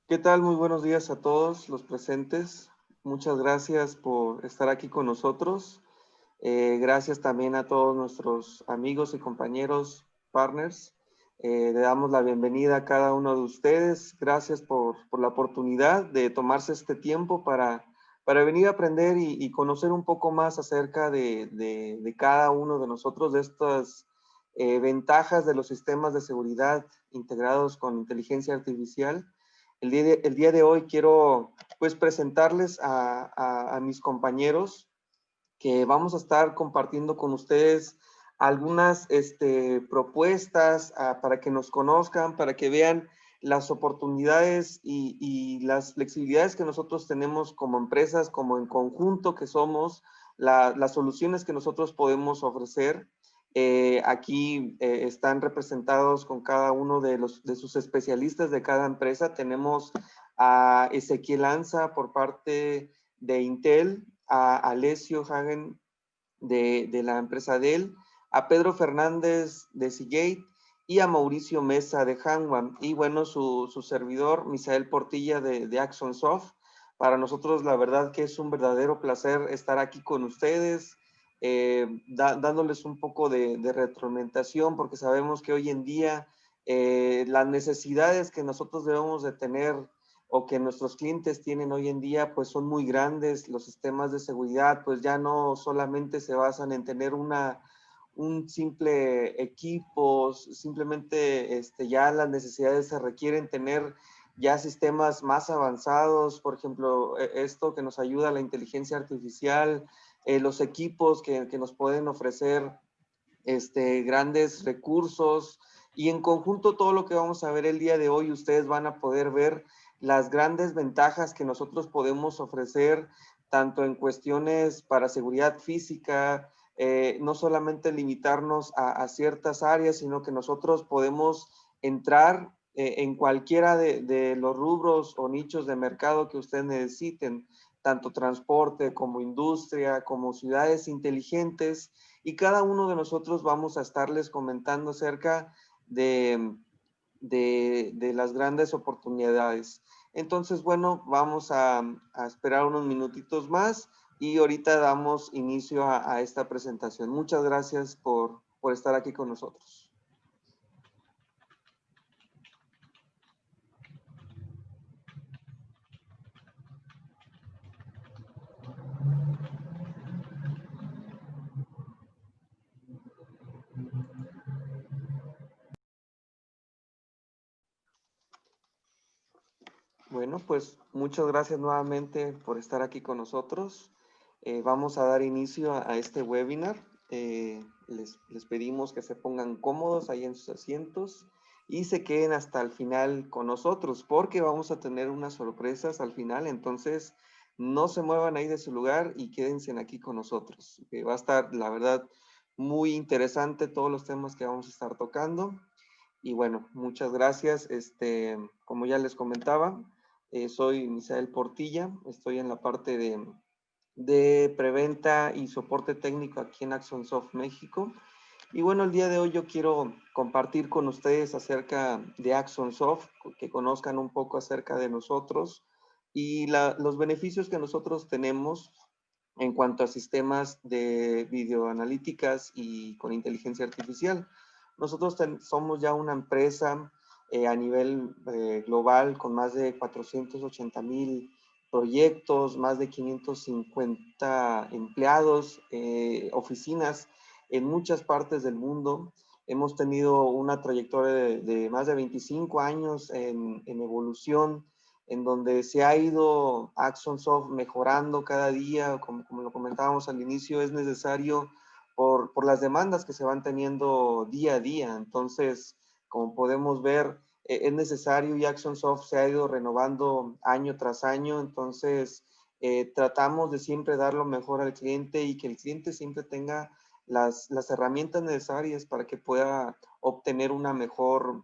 ¿Qué tal? Muy buenos días a todos los presentes. Muchas gracias por estar aquí con nosotros. Gracias también a todos nuestros amigos y compañeros, partners. Le damos la bienvenida a cada uno de ustedes. Gracias por la oportunidad de tomarse este tiempo para venir a aprender y conocer un poco más acerca de cada uno de nosotros, de estas ventajas de los sistemas de seguridad integrados con inteligencia artificial. El día de hoy quiero pues presentarles a mis compañeros que vamos a estar compartiendo con ustedes algunas propuestas para que nos conozcan, para que vean las oportunidades y las flexibilidades que nosotros tenemos como empresas, como en conjunto que somos, las soluciones que nosotros podemos ofrecer. Aquí están representados con cada uno de sus especialistas de cada empresa. Tenemos a Ezequiel Anza por parte de Intel, a Alessio Hagen de la empresa Dell, a Pedro Fernández de Seagate y a Mauricio Mesa de Hanwha. Y bueno, su servidor, Misael Portilla de Axon Soft. Para nosotros, la verdad que es un verdadero placer estar aquí con ustedes, dándoles un poco de retroalimentación, porque sabemos que hoy en día las necesidades que nosotros debemos de tener o que nuestros clientes tienen hoy en día, pues son muy grandes. Los sistemas de seguridad, pues ya no solamente se basan en tener un simple equipo, simplemente ya las necesidades se requieren tener ya sistemas más avanzados, por ejemplo, esto que nos ayuda a la inteligencia artificial, los equipos que nos pueden ofrecer grandes recursos y en conjunto todo lo que vamos a ver el día de hoy, ustedes van a poder ver las grandes ventajas que nosotros podemos ofrecer, tanto en cuestiones para seguridad física, no solamente limitarnos a ciertas áreas, sino que nosotros podemos entrar en cualquiera de los rubros o nichos de mercado que ustedes necesiten, tanto transporte como industria, como ciudades inteligentes, y cada uno de nosotros vamos a estarles comentando acerca de, de las grandes oportunidades. Entonces, bueno, vamos a esperar unos minutitos más y ahorita damos inicio a esta presentación. Muchas gracias por estar aquí con nosotros. Bueno, pues muchas gracias nuevamente por estar aquí con nosotros. Vamos a dar inicio a este webinar. Les pedimos que se pongan cómodos ahí en sus asientos y se queden hasta el final con nosotros porque vamos a tener unas sorpresas al final. Entonces, no se muevan ahí de su lugar y quédense aquí con nosotros. Va a estar, la verdad, muy interesante todos los temas que vamos a estar tocando. Y bueno, muchas gracias. Como ya les comentaba, soy Misael Portilla, estoy en la parte de preventa y soporte técnico aquí en AxonSoft México. Y bueno, el día de hoy yo quiero compartir con ustedes acerca de AxonSoft, que conozcan un poco acerca de nosotros y los beneficios que nosotros tenemos en cuanto a sistemas de videoanalíticas y con inteligencia artificial. Nosotros somos ya una empresa a nivel global con más de 480,000 proyectos, más de 550 empleados, oficinas en muchas partes del mundo. Hemos tenido una trayectoria de más de 25 años en evolución, en donde se ha ido AxonSoft mejorando cada día, como lo comentábamos al inicio, es necesario por las demandas que se van teniendo día a día. Entonces, como podemos ver, es necesario y AxonSoft se ha ido renovando año tras año. Entonces, tratamos de siempre dar lo mejor al cliente y que el cliente siempre tenga las herramientas necesarias para que pueda obtener una mejor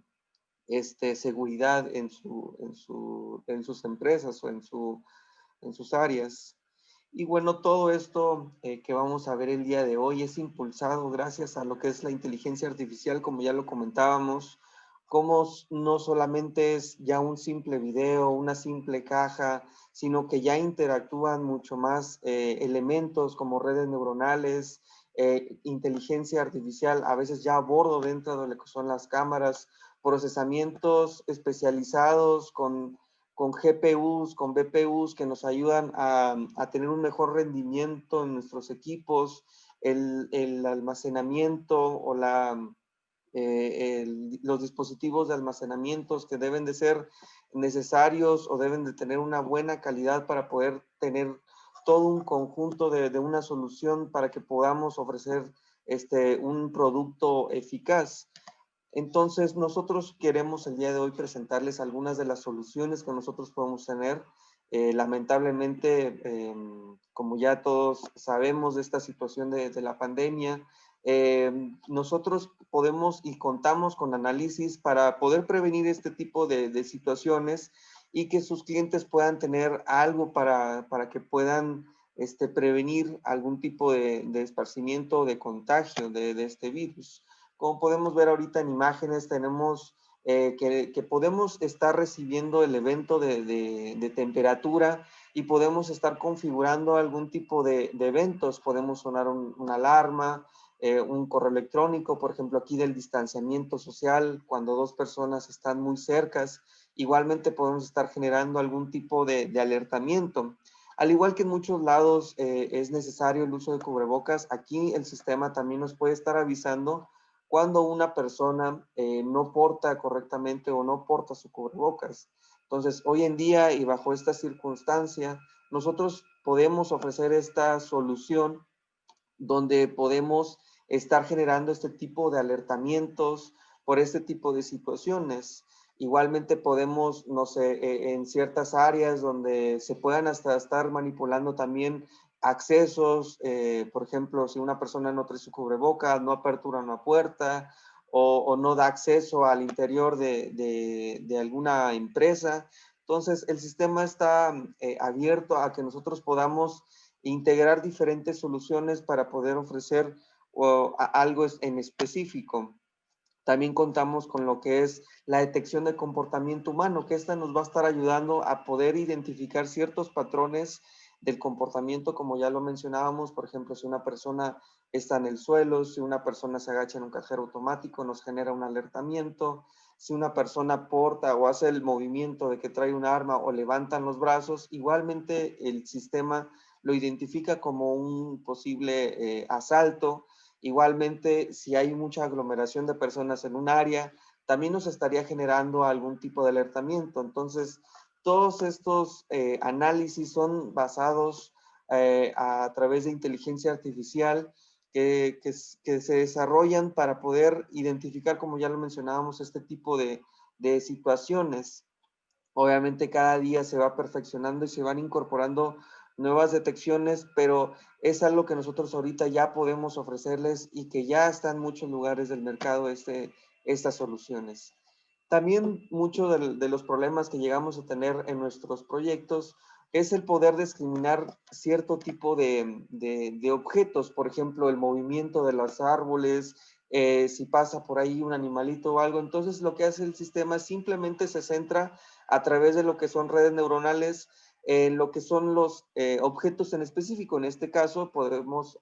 seguridad en sus empresas o en sus áreas. Y bueno, todo esto que vamos a ver el día de hoy es impulsado gracias a lo que es la inteligencia artificial, como ya lo comentábamos, cómo no solamente es ya un simple video, una simple caja, sino que ya interactúan mucho más elementos como redes neuronales, inteligencia artificial, a veces ya a bordo dentro de lo que son las cámaras, procesamientos especializados con GPUs, con BPUs que nos ayudan a tener un mejor rendimiento en nuestros equipos, el almacenamiento o los dispositivos de almacenamientos que deben de ser necesarios o deben de tener una buena calidad para poder tener todo un conjunto de una solución para que podamos ofrecer un producto eficaz. Entonces, nosotros queremos el día de hoy presentarles algunas de las soluciones que nosotros podemos tener. Lamentablemente, como ya todos sabemos de esta situación de la pandemia, nosotros podemos y contamos con análisis para poder prevenir este tipo de situaciones y que sus clientes puedan tener algo para que puedan prevenir algún tipo de esparcimiento o de contagio de este virus. Como podemos ver ahorita en imágenes, tenemos que podemos estar recibiendo el evento de temperatura y podemos estar configurando algún tipo de eventos. Podemos sonar una alarma, un correo electrónico, por ejemplo, aquí del distanciamiento social, cuando dos personas están muy cercas. Igualmente podemos estar generando algún tipo de alertamiento. Al igual que en muchos lados es necesario el uso de cubrebocas, aquí el sistema también nos puede estar avisando cuando una persona no porta correctamente o no porta su cubrebocas. Entonces, hoy en día y bajo esta circunstancia, nosotros podemos ofrecer esta solución donde podemos estar generando este tipo de alertamientos por este tipo de situaciones. Igualmente podemos, no sé, en ciertas áreas donde se puedan hasta estar manipulando también accesos, por ejemplo, si una persona no trae su cubrebocas, no apertura una puerta o no da acceso al interior de alguna empresa. Entonces, el sistema está abierto a que nosotros podamos integrar diferentes soluciones para poder ofrecer algo en específico. También contamos con lo que es la detección de comportamiento humano, que esta nos va a estar ayudando a poder identificar ciertos patrones del comportamiento, como ya lo mencionábamos, por ejemplo, si una persona está en el suelo, si una persona se agacha en un cajero automático, nos genera un alertamiento, si una persona porta o hace el movimiento de que trae un arma o levantan los brazos, igualmente el sistema lo identifica como un posible asalto. Igualmente, si hay mucha aglomeración de personas en un área, también nos estaría generando algún tipo de alertamiento. Entonces, todos estos análisis son basados a través de inteligencia artificial que se desarrollan para poder identificar, como ya lo mencionábamos, este tipo de situaciones. Obviamente cada día se va perfeccionando y se van incorporando nuevas detecciones, pero es algo que nosotros ahorita ya podemos ofrecerles y que ya está en muchos lugares del mercado estas soluciones. También muchos de los problemas que llegamos a tener en nuestros proyectos es el poder discriminar cierto tipo de objetos, por ejemplo, el movimiento de los árboles, si pasa por ahí un animalito o algo. Entonces, lo que hace el sistema simplemente se centra a través de lo que son redes neuronales, en lo que son los objetos en específico. En este caso, podemos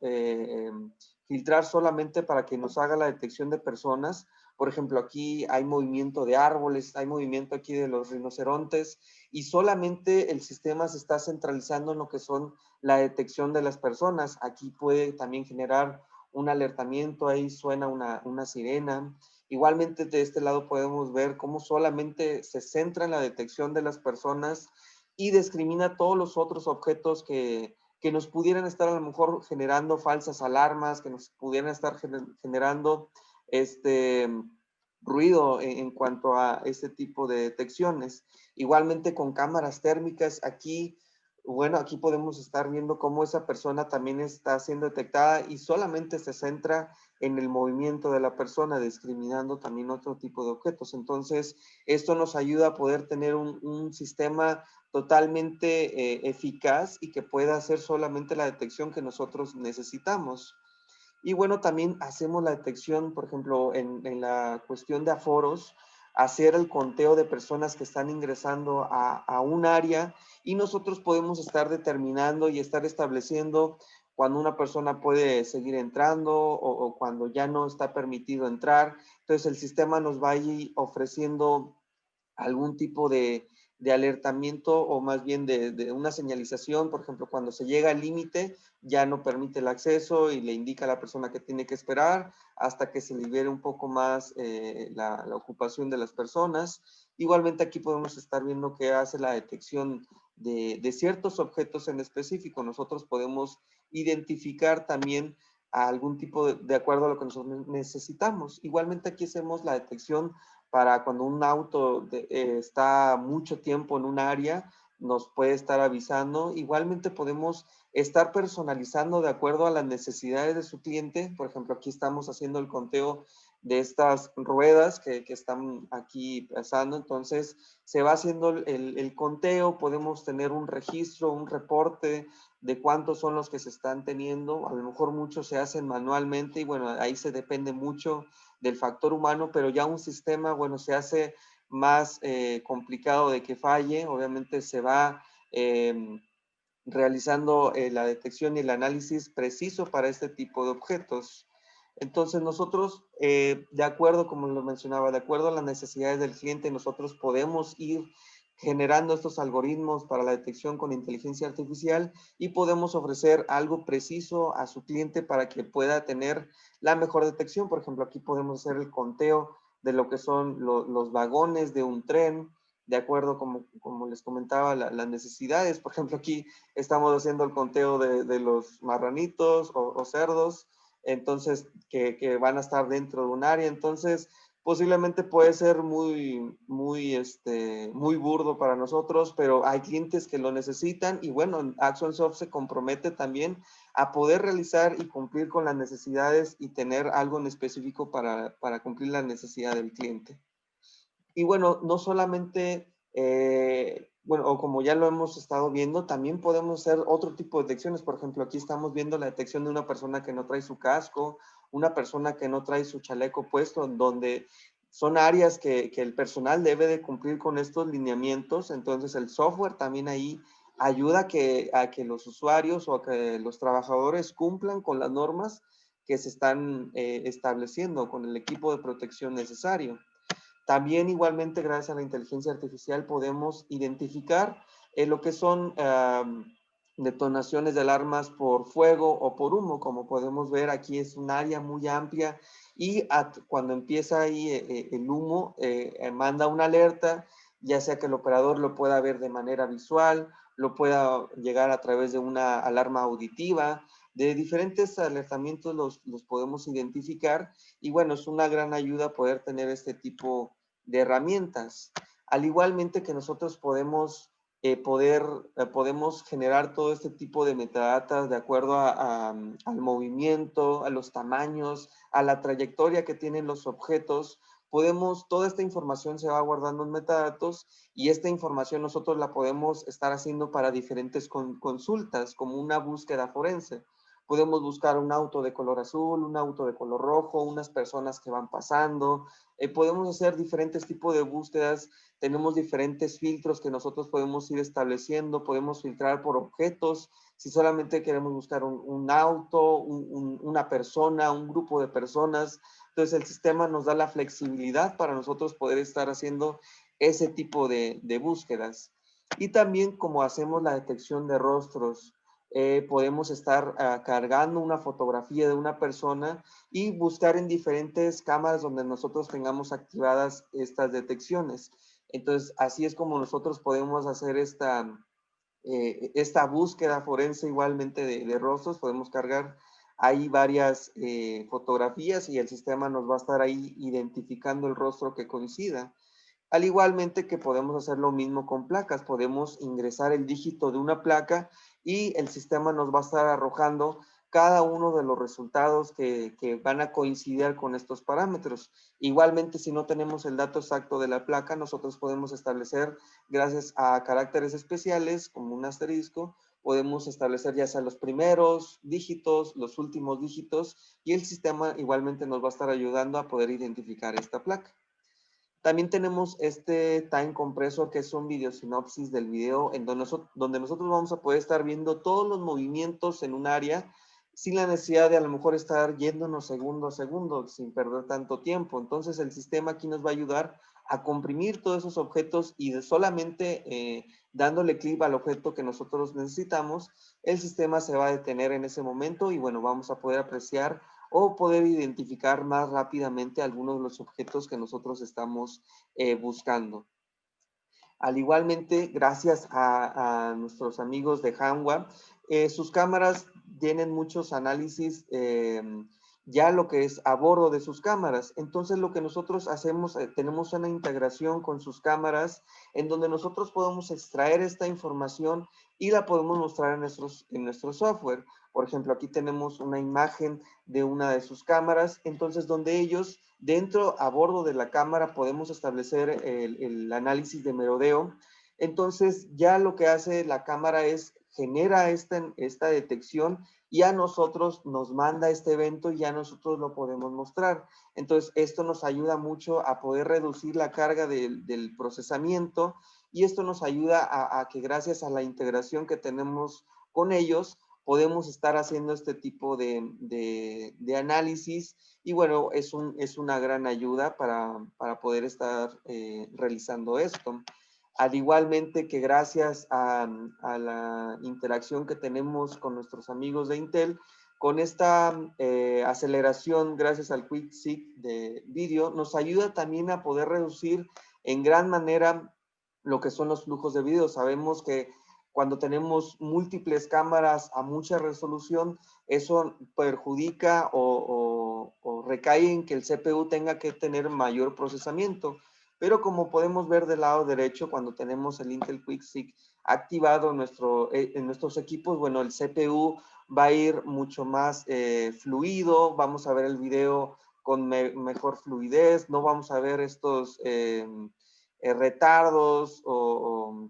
filtrar solamente para que nos haga la detección de personas. Por ejemplo, aquí hay movimiento de árboles, hay movimiento aquí de los rinocerontes y solamente el sistema se está centralizando en lo que son la detección de las personas. Aquí puede también generar un alertamiento, ahí suena una sirena. Igualmente de este lado podemos ver cómo solamente se centra en la detección de las personas y discrimina todos los otros objetos que nos pudieran estar a lo mejor generando falsas alarmas, que nos pudieran estar generando ruido en cuanto a este tipo de detecciones. Igualmente con cámaras térmicas, aquí, bueno, aquí podemos estar viendo cómo esa persona también está siendo detectada y solamente se centra en el movimiento de la persona, discriminando también otro tipo de objetos. Entonces, esto nos ayuda a poder tener un sistema totalmente eficaz y que pueda hacer solamente la detección que nosotros necesitamos. Y bueno, también hacemos la detección, por ejemplo, en la cuestión de aforos. hacer el conteo de personas que están ingresando a un área y nosotros podemos estar determinando y estar estableciendo cuando una persona puede seguir entrando o cuando ya no está permitido entrar. Entonces el sistema nos va a ir ofreciendo algún tipo de alertamiento o más bien de una señalización. Por ejemplo, cuando se llega al límite, ya no permite el acceso y le indica a la persona que tiene que esperar hasta que se libere un poco más la ocupación de las personas. Igualmente aquí podemos estar viendo que hace la detección de ciertos objetos en específico. Nosotros podemos identificar también a algún tipo de acuerdo a lo que nosotros necesitamos. Igualmente aquí hacemos la detección para cuando un auto está mucho tiempo en un área, nos puede estar avisando. Igualmente podemos estar personalizando de acuerdo a las necesidades de su cliente. Por ejemplo, aquí estamos haciendo el conteo de estas ruedas que están aquí pasando. Entonces, se va haciendo el conteo, podemos tener un registro, un reporte de cuántos son los que se están teniendo. A lo mejor muchos se hacen manualmente y bueno, ahí se depende mucho del factor humano, pero ya un sistema, bueno, se hace más complicado de que falle. Obviamente se va realizando la detección y el análisis preciso para este tipo de objetos. Entonces nosotros, de acuerdo, como lo mencionaba, de acuerdo a las necesidades del cliente, nosotros podemos ir generando estos algoritmos para la detección con inteligencia artificial y podemos ofrecer algo preciso a su cliente para que pueda tener la mejor detección. Por ejemplo, aquí podemos hacer el conteo de lo que son los vagones de un tren, de acuerdo como les comentaba, las necesidades. Por ejemplo, aquí estamos haciendo el conteo de los marranitos o cerdos, entonces, que van a estar dentro de un área. Entonces, posiblemente puede ser muy burdo para nosotros, pero hay clientes que lo necesitan y bueno, AxonSoft se compromete también a poder realizar y cumplir con las necesidades y tener algo en específico para cumplir la necesidad del cliente. Y bueno, no solamente, bueno, o como ya lo hemos estado viendo, también podemos hacer otro tipo de detecciones. Por ejemplo, aquí estamos viendo la detección de una persona que no trae su casco, una persona que no trae su chaleco puesto, en donde son áreas que el personal debe de cumplir con estos lineamientos. Entonces, el software también ahí ayuda a que los usuarios o a que los trabajadores cumplan con las normas que se están estableciendo con el equipo de protección necesario. También igualmente gracias a la inteligencia artificial podemos identificar lo que son detonaciones de alarmas por fuego o por humo. Como podemos ver aquí es un área muy amplia y cuando empieza ahí el humo manda una alerta, ya sea que el operador lo pueda ver de manera visual, lo pueda llegar a través de una alarma auditiva. De diferentes alertamientos los podemos identificar y bueno, es una gran ayuda poder tener este tipo de herramientas. Al igualmente que nosotros podemos generar todo este tipo de metadatas de acuerdo al movimiento, a los tamaños, a la trayectoria que tienen los objetos. Toda esta información se va guardando en metadatos y esta información nosotros la podemos estar haciendo para diferentes consultas, como una búsqueda forense. Podemos buscar un auto de color azul, un auto de color rojo, unas personas que van pasando, podemos hacer diferentes tipos de búsquedas, tenemos diferentes filtros que nosotros podemos ir estableciendo, podemos filtrar por objetos, si solamente queremos buscar un auto, una persona, un grupo de personas. Entonces el sistema nos da la flexibilidad para nosotros poder estar haciendo ese tipo de búsquedas. Y también como hacemos la detección de rostros, podemos estar cargando una fotografía de una persona y buscar en diferentes cámaras donde nosotros tengamos activadas estas detecciones. Entonces, así es como nosotros podemos hacer esta búsqueda forense igualmente de rostros. Podemos cargar ahí varias fotografías y el sistema nos va a estar ahí identificando el rostro que coincida. Al igualmente que podemos hacer lo mismo con placas, podemos ingresar el dígito de una placa y el sistema nos va a estar arrojando cada uno de los resultados que van a coincidir con estos parámetros. Igualmente, si no tenemos el dato exacto de la placa, nosotros podemos establecer, gracias a caracteres especiales, como un asterisco, podemos establecer ya sea los primeros dígitos, los últimos dígitos, y el sistema igualmente nos va a estar ayudando a poder identificar esta placa. También tenemos este Time Compressor, que es un video sinopsis del video, en donde nosotros vamos a poder estar viendo todos los movimientos en un área, sin la necesidad de a lo mejor estar yéndonos segundo a segundo, sin perder tanto tiempo. Entonces el sistema aquí nos va a ayudar a comprimir todos esos objetos y de solamente dándole clic al objeto que nosotros necesitamos, el sistema se va a detener en ese momento y bueno, vamos a poder apreciar o poder identificar más rápidamente algunos de los objetos que nosotros estamos buscando. Al igualmente, gracias a nuestros amigos de Hanwha, sus cámaras tienen muchos análisis ya lo que es a bordo de sus cámaras. Entonces, lo que nosotros hacemos, tenemos una integración con sus cámaras en donde nosotros podemos extraer esta información y la podemos mostrar en nuestro software. Por ejemplo, aquí tenemos una imagen de una de sus cámaras, entonces donde ellos dentro, a bordo de la cámara, podemos establecer el análisis de merodeo. Entonces, ya lo que hace la cámara es genera esta detección y a nosotros nos manda este evento y ya nosotros lo podemos mostrar. Entonces, esto nos ayuda mucho a poder reducir la carga del procesamiento y esto nos ayuda a que gracias a la integración que tenemos con ellos, podemos estar haciendo este tipo de análisis y bueno, es una gran ayuda para poder estar realizando esto. Al igualmente que gracias a la interacción que tenemos con nuestros amigos de Intel, con esta aceleración gracias al QuickSeq de vídeo, nos ayuda también a poder reducir en gran manera lo que son los flujos de video. Sabemos que cuando tenemos múltiples cámaras a mucha resolución, eso perjudica o recae en que el CPU tenga que tener mayor procesamiento. Pero como podemos ver del lado derecho, cuando tenemos el Intel QuickSeq activado en nuestros equipos, bueno, el CPU va a ir mucho más fluido, vamos a ver el video con mejor fluidez, no vamos a ver estos retardos o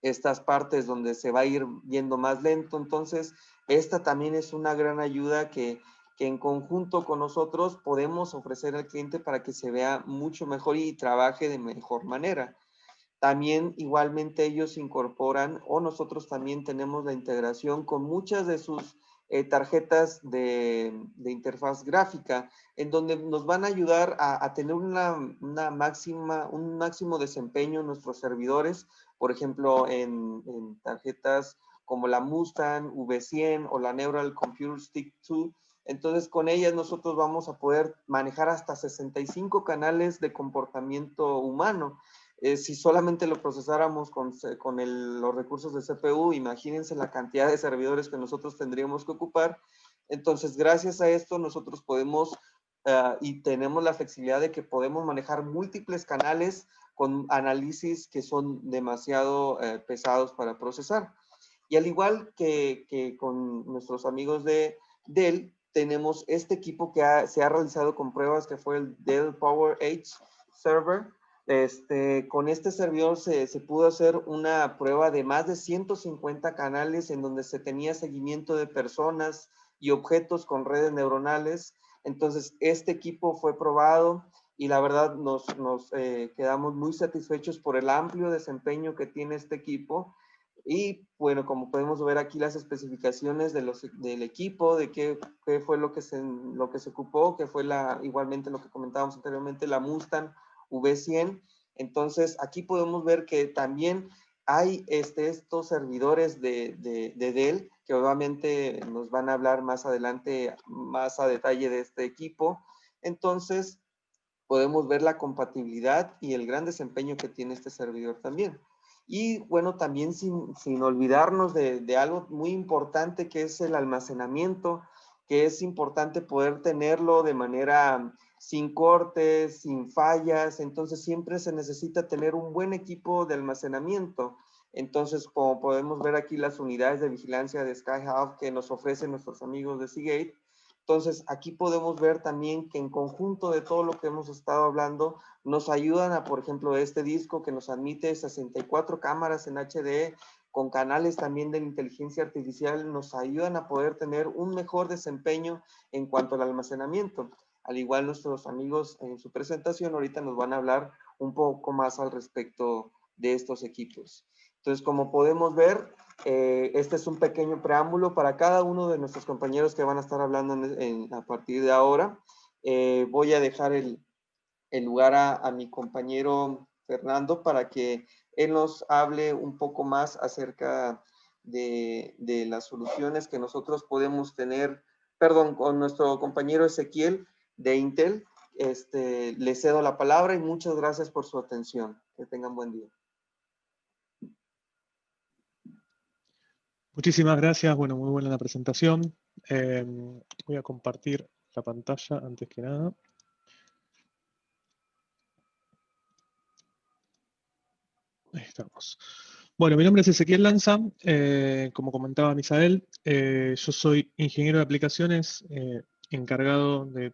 estas partes donde se va a ir viendo más lento. Entonces, esta también es una gran ayuda que en conjunto con nosotros podemos ofrecer al cliente para que se vea mucho mejor y trabaje de mejor manera. También igualmente ellos incorporan o nosotros también tenemos la integración con muchas de sus tarjetas de interfaz gráfica en donde nos van a ayudar a tener un máximo desempeño en nuestros servidores, por ejemplo, en tarjetas como la Mustang V100 o la Neural Computer Stick 2. Entonces, con ellas nosotros vamos a poder manejar hasta 65 canales de comportamiento humano. Si solamente lo procesáramos con los recursos de CPU, imagínense la cantidad de servidores que nosotros tendríamos que ocupar. Entonces, gracias a esto, nosotros podemos y tenemos la flexibilidad de que podemos manejar múltiples canales con análisis que son demasiado pesados para procesar. Y al igual que con nuestros amigos de Dell, tenemos este equipo que se ha realizado con pruebas que fue el Dell PowerEdge Server. Con este servidor se pudo hacer una prueba de más de 150 canales en donde se tenía seguimiento de personas y objetos con redes neuronales. Entonces, este equipo fue probado y la verdad nos quedamos muy satisfechos por el amplio desempeño que tiene este equipo. Y bueno, como podemos ver aquí las especificaciones del equipo, de qué fue lo que se ocupó, que fue igualmente lo que comentábamos anteriormente, la Mustang V100. Entonces, aquí podemos ver que también hay estos servidores de Dell, que obviamente nos van a hablar más adelante, más a detalle de este equipo. Entonces, podemos ver la compatibilidad y el gran desempeño que tiene este servidor también. Y bueno, también sin olvidarnos de algo muy importante que es el almacenamiento, que es importante poder tenerlo de manera sin cortes, sin fallas. Entonces siempre se necesita tener un buen equipo de almacenamiento. Entonces, como podemos ver aquí las unidades de vigilancia de SkyHub que nos ofrecen nuestros amigos de Seagate. Entonces, aquí podemos ver también que en conjunto de todo lo que hemos estado hablando, nos ayudan a, por ejemplo, este disco que nos admite 64 cámaras en HD, con canales también de inteligencia artificial, nos ayudan a poder tener un mejor desempeño en cuanto al almacenamiento. Al igual nuestros amigos en su presentación ahorita nos van a hablar un poco más al respecto de estos equipos. Entonces, como podemos ver, este es un pequeño preámbulo para cada uno de nuestros compañeros que van a estar hablando a partir de ahora. Voy a dejar el lugar a mi compañero Fernando para que él nos hable un poco más acerca de las soluciones que nosotros podemos tener, perdón, con nuestro compañero Ezequiel de Intel. Le cedo la palabra y muchas gracias por su atención. Que tengan buen día. Muchísimas gracias. Bueno, muy buena la presentación. Voy a compartir la pantalla antes que nada. Ahí estamos. Bueno, mi nombre es Ezequiel Lanza. Como comentaba Misael, yo soy ingeniero de aplicaciones encargado de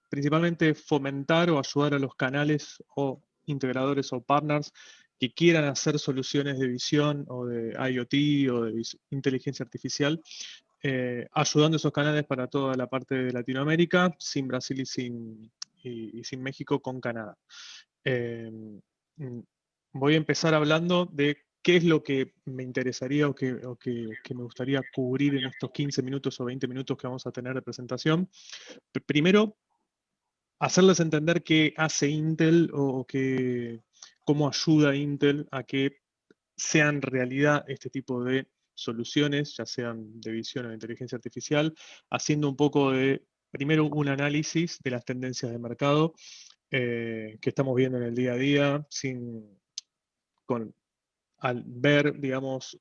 principalmente fomentar o ayudar a los canales o integradores o partners que quieran hacer soluciones de visión o de IoT o de inteligencia artificial, ayudando a esos canales para toda la parte de Latinoamérica, sin Brasil y sin México, con Canadá. Voy a empezar hablando de qué es lo que me interesaría o que me gustaría cubrir en estos 15 minutos o 20 minutos que vamos a tener de presentación. Primero, hacerles entender qué hace Intel o cómo ayuda Intel a que sean realidad este tipo de soluciones, ya sean de visión o de inteligencia artificial, haciendo un poco de, primero, un análisis de las tendencias de mercado que estamos viendo en el día a día, al ver, digamos,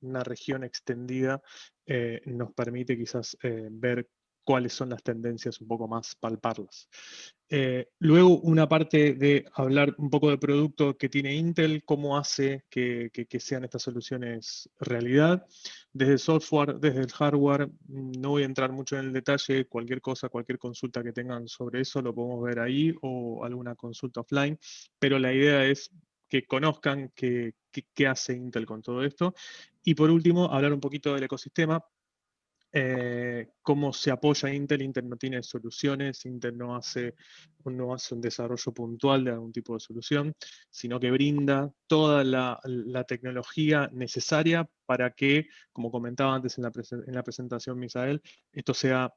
una región extendida, nos permite quizás ver cuáles son las tendencias, un poco más palparlas. Luego, una parte de hablar un poco del producto que tiene Intel, cómo hace que sean estas soluciones realidad, desde el software, desde el hardware. No voy a entrar mucho en el detalle, cualquier cosa, cualquier consulta que tengan sobre eso lo podemos ver ahí o alguna consulta offline, pero la idea es que conozcan qué hace Intel con todo esto. Y por último, hablar un poquito del ecosistema, cómo se apoya Intel. Intel no tiene soluciones, Intel no hace un desarrollo puntual de algún tipo de solución, sino que brinda toda la tecnología necesaria para que, como comentaba antes en la presentación Misael, esto sea,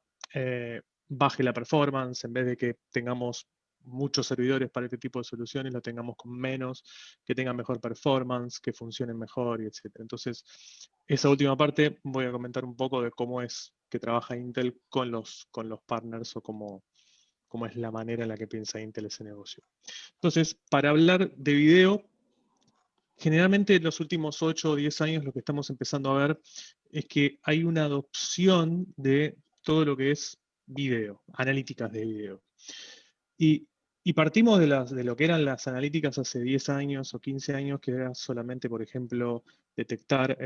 baje la performance, en vez de que tengamos muchos servidores para este tipo de soluciones, lo tengamos con menos, que tengan mejor performance, que funcionen mejor, y etc. Entonces, esa última parte voy a comentar un poco de cómo es que trabaja Intel con los partners o cómo es la manera en la que piensa Intel ese negocio. Entonces, para hablar de video, generalmente en los últimos 8 o 10 años lo que estamos empezando a ver es que hay una adopción de todo lo que es video, analíticas de video. Y partimos de lo que eran las analíticas hace 10 años o 15 años, que era solamente, por ejemplo, detectar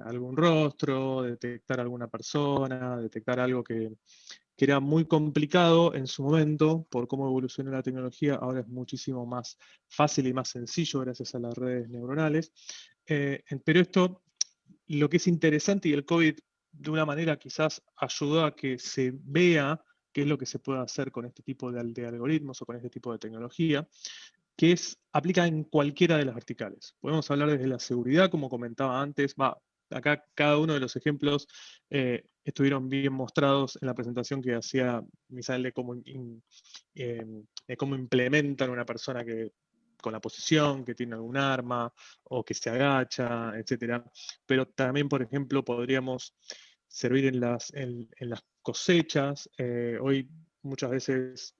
algún rostro, detectar alguna persona, detectar algo que era muy complicado en su momento por cómo evolucionó la tecnología. Ahora es muchísimo más fácil y más sencillo gracias a las redes neuronales. Pero esto, lo que es interesante, y el COVID de una manera quizás ayudó a que se vea qué es lo que se puede hacer con este tipo de algoritmos o con este tipo de tecnología, que aplica en cualquiera de las verticales. Podemos hablar desde la seguridad, como comentaba antes. Acá cada uno de los ejemplos estuvieron bien mostrados en la presentación que hacía Misael de cómo implementan una persona con la posición, que tiene algún arma o que se agacha, etc. Pero también, por ejemplo, podríamos servir en las cosechas. Hoy muchas veces,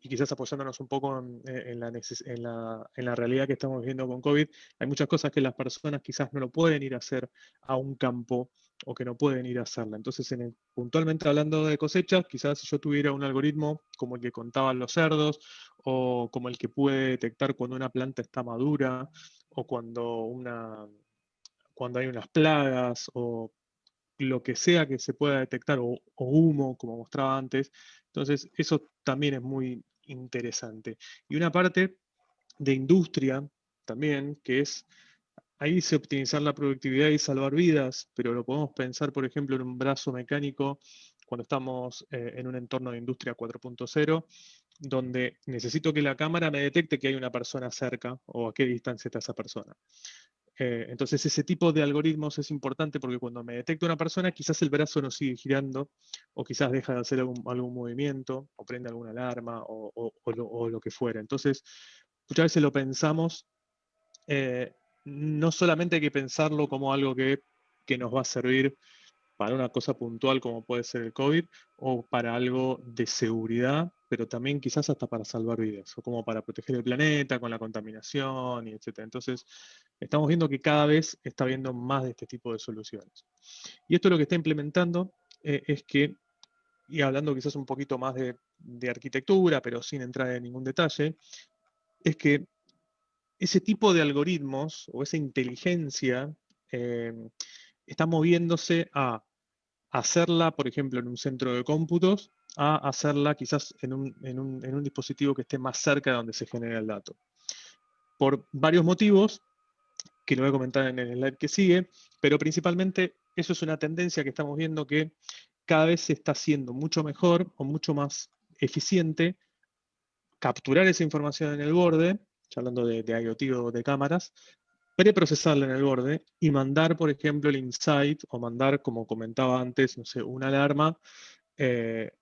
y quizás apoyándonos un poco en la realidad que estamos viviendo con COVID, hay muchas cosas que las personas quizás no lo pueden ir a hacer a un campo o que no pueden ir a hacerla. Entonces, puntualmente hablando de cosechas, quizás si yo tuviera un algoritmo como el que contaban los cerdos o como el que puede detectar cuando una planta está madura o cuando hay unas plagas o lo que sea que se pueda detectar, o humo, como mostraba antes. Entonces, eso también es muy interesante. Y una parte de industria también, que es, ahí dice optimizar la productividad y salvar vidas, pero lo podemos pensar, por ejemplo, en un brazo mecánico cuando estamos en un entorno de industria 4.0, donde necesito que la cámara me detecte que hay una persona cerca o a qué distancia está esa persona. Entonces ese tipo de algoritmos es importante porque cuando me detecta una persona, quizás el brazo no sigue girando, o quizás deja de hacer algún movimiento, o prende alguna alarma, o lo que fuera. Entonces, muchas veces lo pensamos, no solamente hay que pensarlo como algo que nos va a servir para una cosa puntual como puede ser el COVID, o para algo de seguridad, pero también quizás hasta para salvar vidas, o como para proteger el planeta con la contaminación, y etc. Entonces, estamos viendo que cada vez está habiendo más de este tipo de soluciones. Y esto lo que está implementando es que, y hablando quizás un poquito más de arquitectura, pero sin entrar en ningún detalle, es que ese tipo de algoritmos o esa inteligencia eh, está moviéndose a hacerla, por ejemplo, en un centro de cómputos, a hacerla quizás en un dispositivo que esté más cerca de donde se genera el dato. Por varios motivos, que lo voy a comentar en el slide que sigue, pero principalmente eso es una tendencia que estamos viendo que cada vez se está haciendo mucho mejor o mucho más eficiente capturar esa información en el borde, ya hablando de IoT o de cámaras, preprocesarla en el borde y mandar, por ejemplo, el insight o mandar, como comentaba antes, no sé, una alarma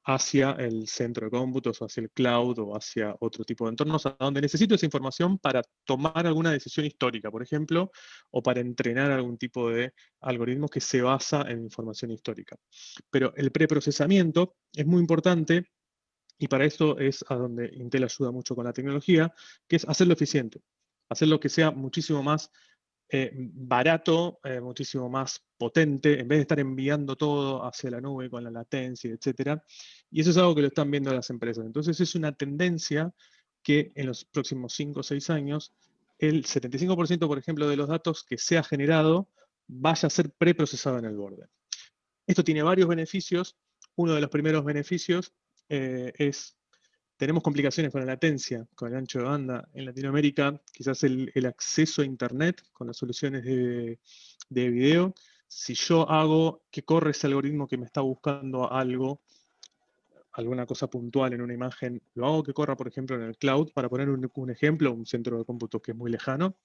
hacia el centro de cómputos o hacia el cloud o hacia otro tipo de entornos a donde necesito esa información para tomar alguna decisión histórica, por ejemplo, o para entrenar algún tipo de algoritmo que se basa en información histórica. Pero el preprocesamiento es muy importante y para eso es a donde Intel ayuda mucho con la tecnología, que es hacerlo eficiente, hacerlo que sea muchísimo más barato, muchísimo más potente, en vez de estar enviando todo hacia la nube con la latencia, etc. Y eso es algo que lo están viendo las empresas. Entonces es una tendencia que en los próximos 5 o 6 años, el 75%, por ejemplo, de los datos que sea generado vaya a ser preprocesado en el borde. Esto tiene varios beneficios. Uno de los primeros beneficios es tenemos complicaciones con la latencia, con el ancho de banda. En Latinoamérica, quizás el acceso a Internet con las soluciones de video, si yo hago que corre ese algoritmo que me está buscando algo, alguna cosa puntual en una imagen, lo hago que corra, por ejemplo, en el cloud, para poner un ejemplo, un centro de cómputo que es muy lejano,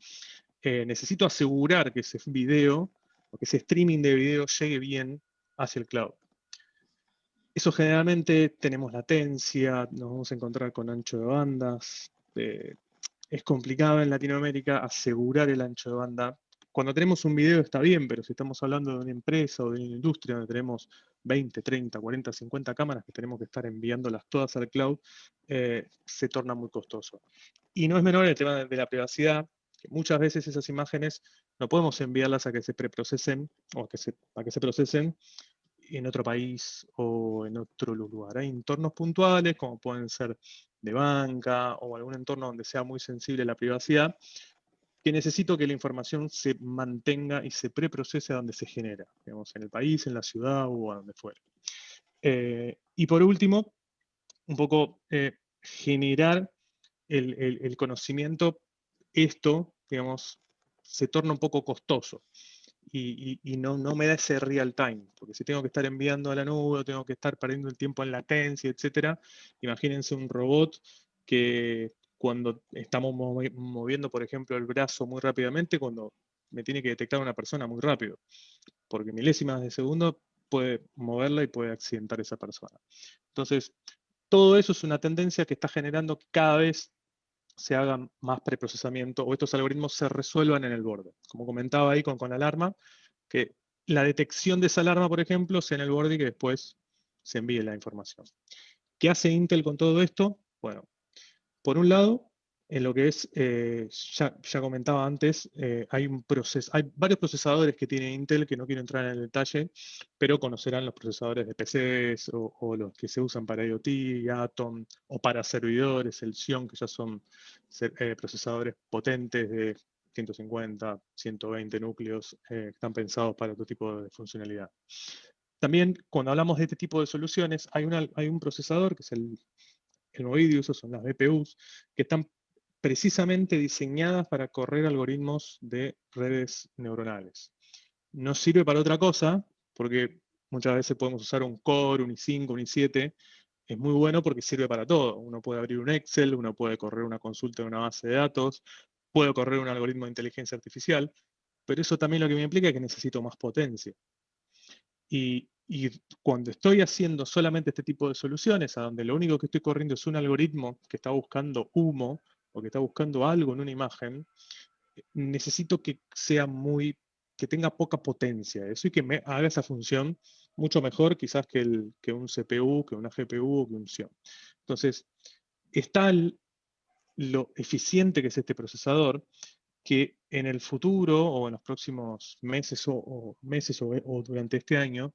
necesito asegurar que ese video o que ese streaming de video llegue bien hacia el cloud. Eso generalmente tenemos latencia, nos vamos a encontrar con ancho de bandas. Es complicado en Latinoamérica asegurar el ancho de banda. Cuando tenemos un video está bien, pero si estamos hablando de una empresa o de una industria donde tenemos 20, 30, 40, 50 cámaras que tenemos que estar enviándolas todas al cloud, se torna muy costoso. Y no es menor el tema de la privacidad, que muchas veces esas imágenes no podemos enviarlas a que se preprocesen o a que se procesen en otro país o en otro lugar. Hay entornos puntuales, como pueden ser de banca o algún entorno donde sea muy sensible a la privacidad, que necesito que la información se mantenga y se preprocese a donde se genera, digamos, en el país, en la ciudad o a donde fuera. Y por último, un poco generar el conocimiento, esto, digamos, se torna un poco costoso y no me da ese real time, porque si tengo que estar enviando a la nube, tengo que estar perdiendo el tiempo en latencia, etcétera, imagínense un robot que cuando estamos moviendo, por ejemplo, el brazo muy rápidamente, cuando me tiene que detectar una persona muy rápido, porque milésimas de segundo puede moverla y puede accidentar a esa persona. Entonces, todo eso es una tendencia que está generando que cada vez se haga más preprocesamiento o estos algoritmos se resuelvan en el borde. Como comentaba ahí con la alarma, que la detección de esa alarma, por ejemplo, sea en el borde y que después se envíe la información. ¿Qué hace Intel con todo esto? Bueno, por un lado, en lo que es, ya comentaba antes, hay varios procesadores que tiene Intel que no quiero entrar en el detalle, pero conocerán los procesadores de PCs o los que se usan para IoT, Atom, o para servidores, el Xeon, que ya son procesadores potentes de 150, 120 núcleos, que están pensados para otro tipo de funcionalidad. También, cuando hablamos de este tipo de soluciones, hay un procesador, que es el Movidius, son las BPUs, que están precisamente diseñadas para correr algoritmos de redes neuronales. No sirve para otra cosa, porque muchas veces podemos usar un Core, un i5, un i7, es muy bueno porque sirve para todo. Uno puede abrir un Excel, uno puede correr una consulta de una base de datos, puede correr un algoritmo de inteligencia artificial, pero eso también lo que me implica es que necesito más potencia. Y cuando estoy haciendo solamente este tipo de soluciones, a donde lo único que estoy corriendo es un algoritmo que está buscando humo o que está buscando algo en una imagen, necesito que sea que tenga poca potencia, eso, y que me haga esa función mucho mejor quizás que un CPU, que una GPU o que un Xeon. Entonces, está lo eficiente que es este procesador, que en el futuro o en los próximos meses o durante este año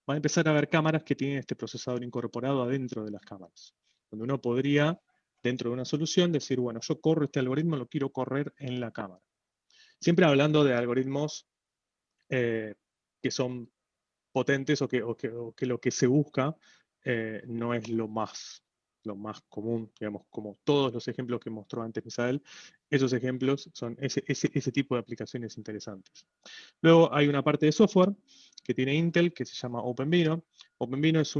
van a empezar a haber cámaras que tienen este procesador incorporado adentro de las cámaras, donde uno podría, dentro de una solución, decir, bueno, yo corro este algoritmo, lo quiero correr en la cámara. Siempre hablando de algoritmos que son potentes o que lo que se busca no es lo más común, digamos, como todos los ejemplos que mostró antes Misael, esos ejemplos son ese tipo de aplicaciones interesantes. Luego hay una parte de software que tiene Intel que se llama OpenVINO. OpenVINO es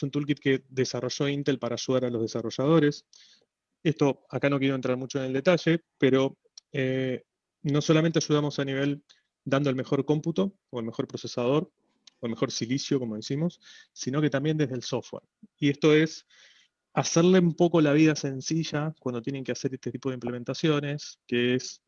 un toolkit que desarrolló Intel para ayudar a los desarrolladores. Esto, acá no quiero entrar mucho en el detalle, pero no solamente ayudamos a nivel dando el mejor cómputo o el mejor procesador o el mejor silicio, como decimos, sino que también desde el software. Y esto es hacerle un poco la vida sencilla cuando tienen que hacer este tipo de implementaciones, que es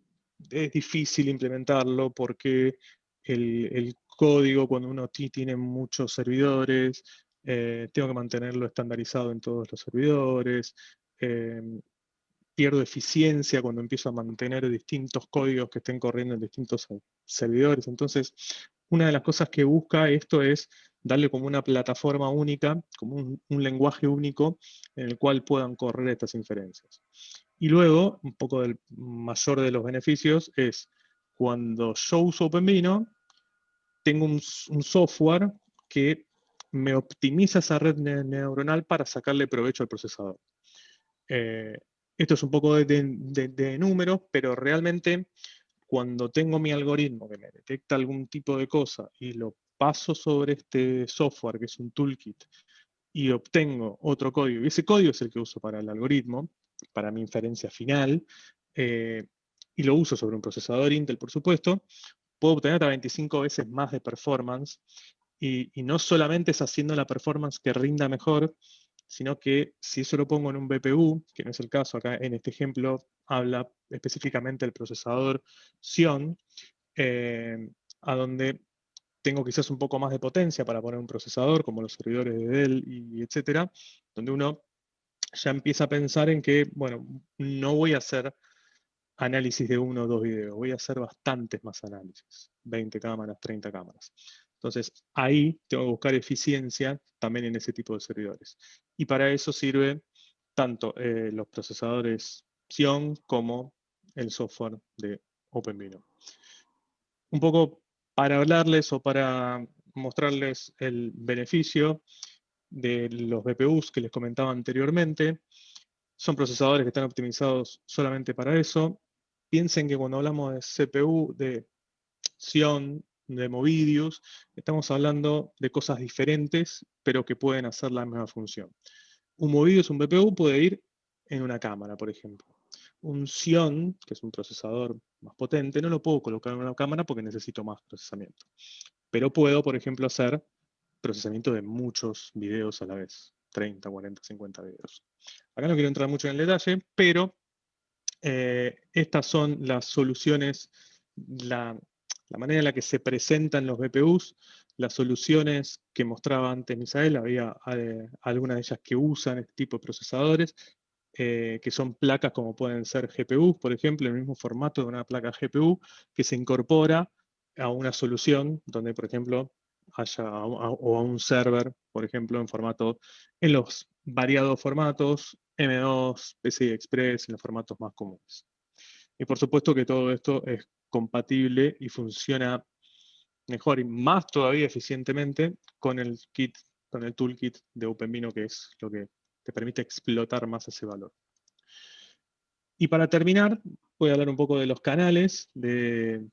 difícil implementarlo porque el código, cuando uno tiene muchos servidores, tengo que mantenerlo estandarizado en todos los servidores, eh, pierdo eficiencia cuando empiezo a mantener distintos códigos que estén corriendo en distintos servidores. Entonces, una de las cosas que busca esto es darle como una plataforma única, como un lenguaje único en el cual puedan correr estas inferencias. Y luego, un poco del mayor de los beneficios es cuando yo uso OpenVINO, tengo un software que me optimiza esa red neuronal para sacarle provecho al procesador. Esto es un poco de números, pero realmente cuando tengo mi algoritmo que me detecta algún tipo de cosa y lo paso sobre este software, que es un toolkit, y obtengo otro código, y ese código es el que uso para el algoritmo, para mi inferencia final, y lo uso sobre un procesador Intel, por supuesto, puedo obtener hasta 25 veces más de performance, y no solamente es haciendo la performance que rinda mejor, sino que si eso lo pongo en un BPU, que no es el caso acá en este ejemplo, habla específicamente del procesador Xeon, a donde tengo quizás un poco más de potencia para poner un procesador, como los servidores de Dell y etcétera, donde uno ya empieza a pensar en que, bueno, no voy a hacer análisis de uno o dos videos, voy a hacer bastantes más análisis, 20 cámaras, 30 cámaras. Entonces, ahí tengo que buscar eficiencia también en ese tipo de servidores. Y para eso sirve tanto los procesadores Xeon como el software de OpenVINO. Un poco para hablarles o para mostrarles el beneficio de los BPUs que les comentaba anteriormente. Son procesadores que están optimizados solamente para eso. Piensen que cuando hablamos de CPU, de Xeon, de Movidius, estamos hablando de cosas diferentes, pero que pueden hacer la misma función. Un Movidius, un BPU, puede ir en una cámara, por ejemplo. Un Xeon, que es un procesador más potente, no lo puedo colocar en una cámara porque necesito más procesamiento. Pero puedo, por ejemplo, hacer procesamiento de muchos videos a la vez. 30, 40, 50 videos. Acá no quiero entrar mucho en el detalle, pero estas son las soluciones, la manera en la que se presentan los BPUs, las soluciones que mostraba antes Misael, había algunas de ellas que usan este tipo de procesadores, que son placas como pueden ser GPUs, por ejemplo, en el mismo formato de una placa GPU, que se incorpora a una solución donde, por ejemplo, haya o a un server, por ejemplo, en los variados formatos, M2, PCI Express, en los formatos más comunes. Y por supuesto que todo esto es compatible y funciona mejor y más todavía eficientemente con el toolkit de OpenVINO, que es lo que te permite explotar más ese valor. Y para terminar, voy a hablar un poco de los canales, de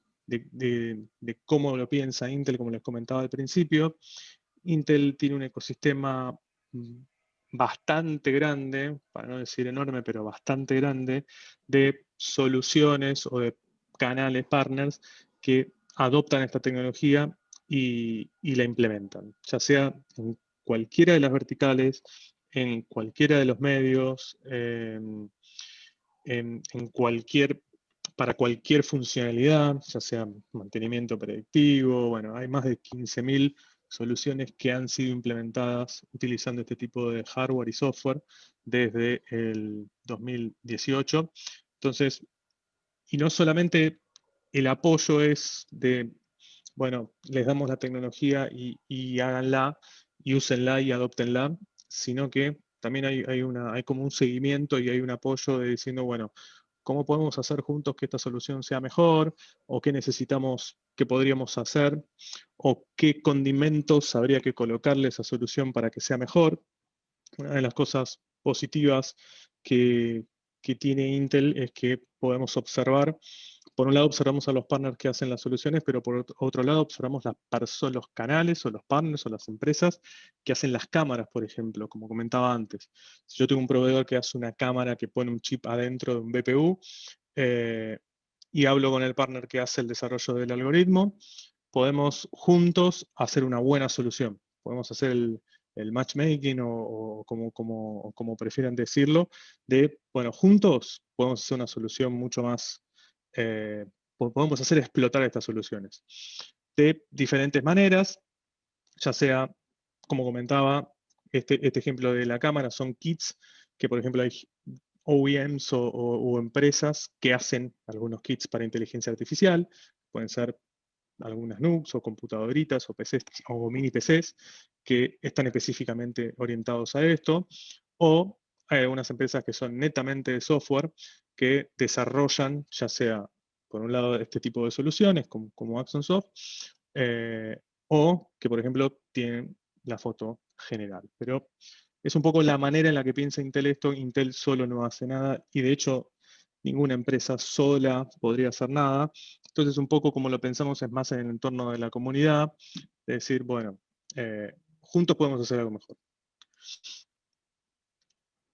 cómo lo piensa Intel, como les comentaba al principio. Intel tiene un ecosistema bastante grande, para no decir enorme, pero bastante grande, de soluciones o de canales partners que adoptan esta tecnología y la implementan, ya sea en cualquiera de las verticales, en cualquiera de los medios, en cualquier, para cualquier funcionalidad, ya sea mantenimiento predictivo. Bueno, hay más de 15.000 soluciones que han sido implementadas utilizando este tipo de hardware y software desde el 2018. Entonces, y no solamente el apoyo es de, bueno, les damos la tecnología y háganla, y úsenla y adóptenla, sino que también hay como un seguimiento y hay un apoyo de diciendo, bueno, ¿cómo podemos hacer juntos que esta solución sea mejor? ¿O qué necesitamos, qué podríamos hacer? ¿O qué condimentos habría que colocarle a esa solución para que sea mejor? Una de las cosas positivas que tiene Intel es que podemos observar, por un lado observamos a los partners que hacen las soluciones, pero por otro lado observamos los canales o los partners o las empresas que hacen las cámaras, por ejemplo, como comentaba antes. Si yo tengo un proveedor que hace una cámara que pone un chip adentro de un BPU, y hablo con el partner que hace el desarrollo del algoritmo, podemos juntos hacer una buena solución. Podemos hacer el matchmaking o como prefieran decirlo, de, bueno, juntos podemos hacer una solución mucho más, podemos hacer explotar estas soluciones de diferentes maneras, ya sea, como comentaba, este ejemplo de la cámara, son kits que, por ejemplo, hay OEMs o empresas que hacen algunos kits para inteligencia artificial, pueden ser algunas NUCs o computadoritas o PCs o mini PCs que están específicamente orientados a esto, o hay algunas empresas que son netamente de software que desarrollan, ya sea por un lado este tipo de soluciones como Axon Soft, o que por ejemplo tienen la foto general. Pero es un poco la manera en la que piensa Intel esto. Intel solo no hace nada y de hecho ninguna empresa sola podría hacer nada. Entonces un poco como lo pensamos es más en el entorno de la comunidad, de decir, bueno, juntos podemos hacer algo mejor.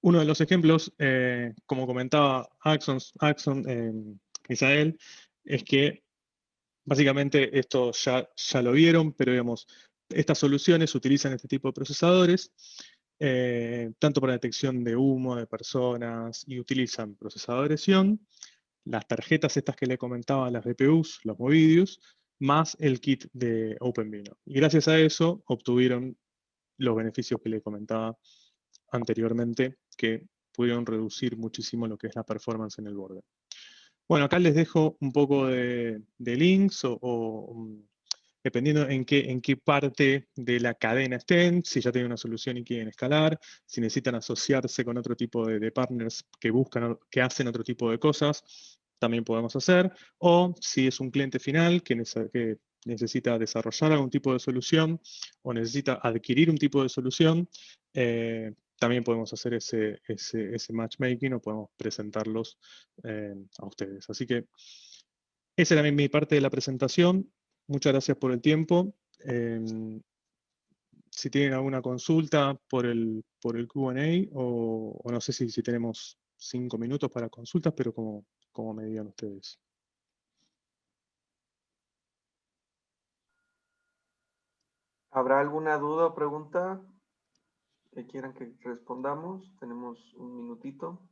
Uno de los ejemplos, como comentaba Axon Misael, es que básicamente esto ya lo vieron, pero digamos, estas soluciones utilizan este tipo de procesadores, tanto para detección de humo, de personas, y utilizan procesadores Xeon, las tarjetas estas que le comentaba, las GPUs, los Movidius, más el kit de OpenVINO. Y gracias a eso obtuvieron los beneficios que le comentaba anteriormente, que pudieron reducir muchísimo lo que es la performance en el borde. Bueno, acá les dejo un poco de links dependiendo en qué parte de la cadena estén, si ya tienen una solución y quieren escalar, si necesitan asociarse con otro tipo de partners que hacen otro tipo de cosas, también podemos hacer, o si es un cliente final que necesita desarrollar algún tipo de solución o necesita adquirir un tipo de solución, también podemos hacer ese matchmaking o podemos presentarlos a ustedes. Así que esa era mi parte de la presentación. Muchas gracias por el tiempo. Si tienen alguna consulta por el Q&A o no sé si tenemos 5 minutos para consultas, pero como me digan ustedes. ¿Habrá alguna duda o pregunta que quieran que respondamos? Tenemos un minutito.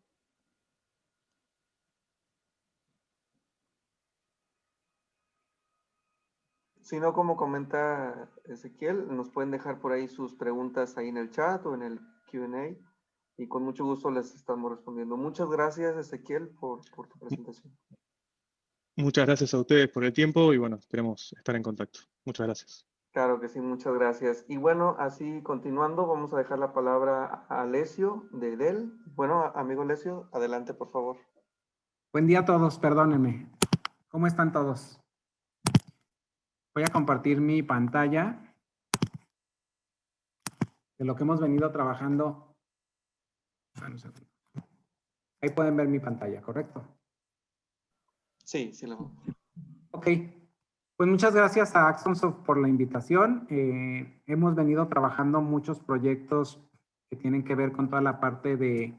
Si no, como comenta Ezequiel, nos pueden dejar por ahí sus preguntas ahí en el chat o en el Q&A y con mucho gusto les estamos respondiendo. Muchas gracias, Ezequiel, por tu presentación. Muchas gracias a ustedes por el tiempo y bueno, esperemos estar en contacto. Muchas gracias. Claro que sí, muchas gracias. Y bueno, así continuando, vamos a dejar la palabra a Alessio de Dell. Bueno, amigo Alessio, adelante, por favor. Buen día a todos, perdónenme. ¿Cómo están todos? Voy a compartir mi pantalla de lo que hemos venido trabajando. Ahí pueden ver mi pantalla, ¿correcto? Sí, sí, lo. Ok. Pues muchas gracias a Axonsoft por la invitación. Hemos venido trabajando muchos proyectos que tienen que ver con toda la parte de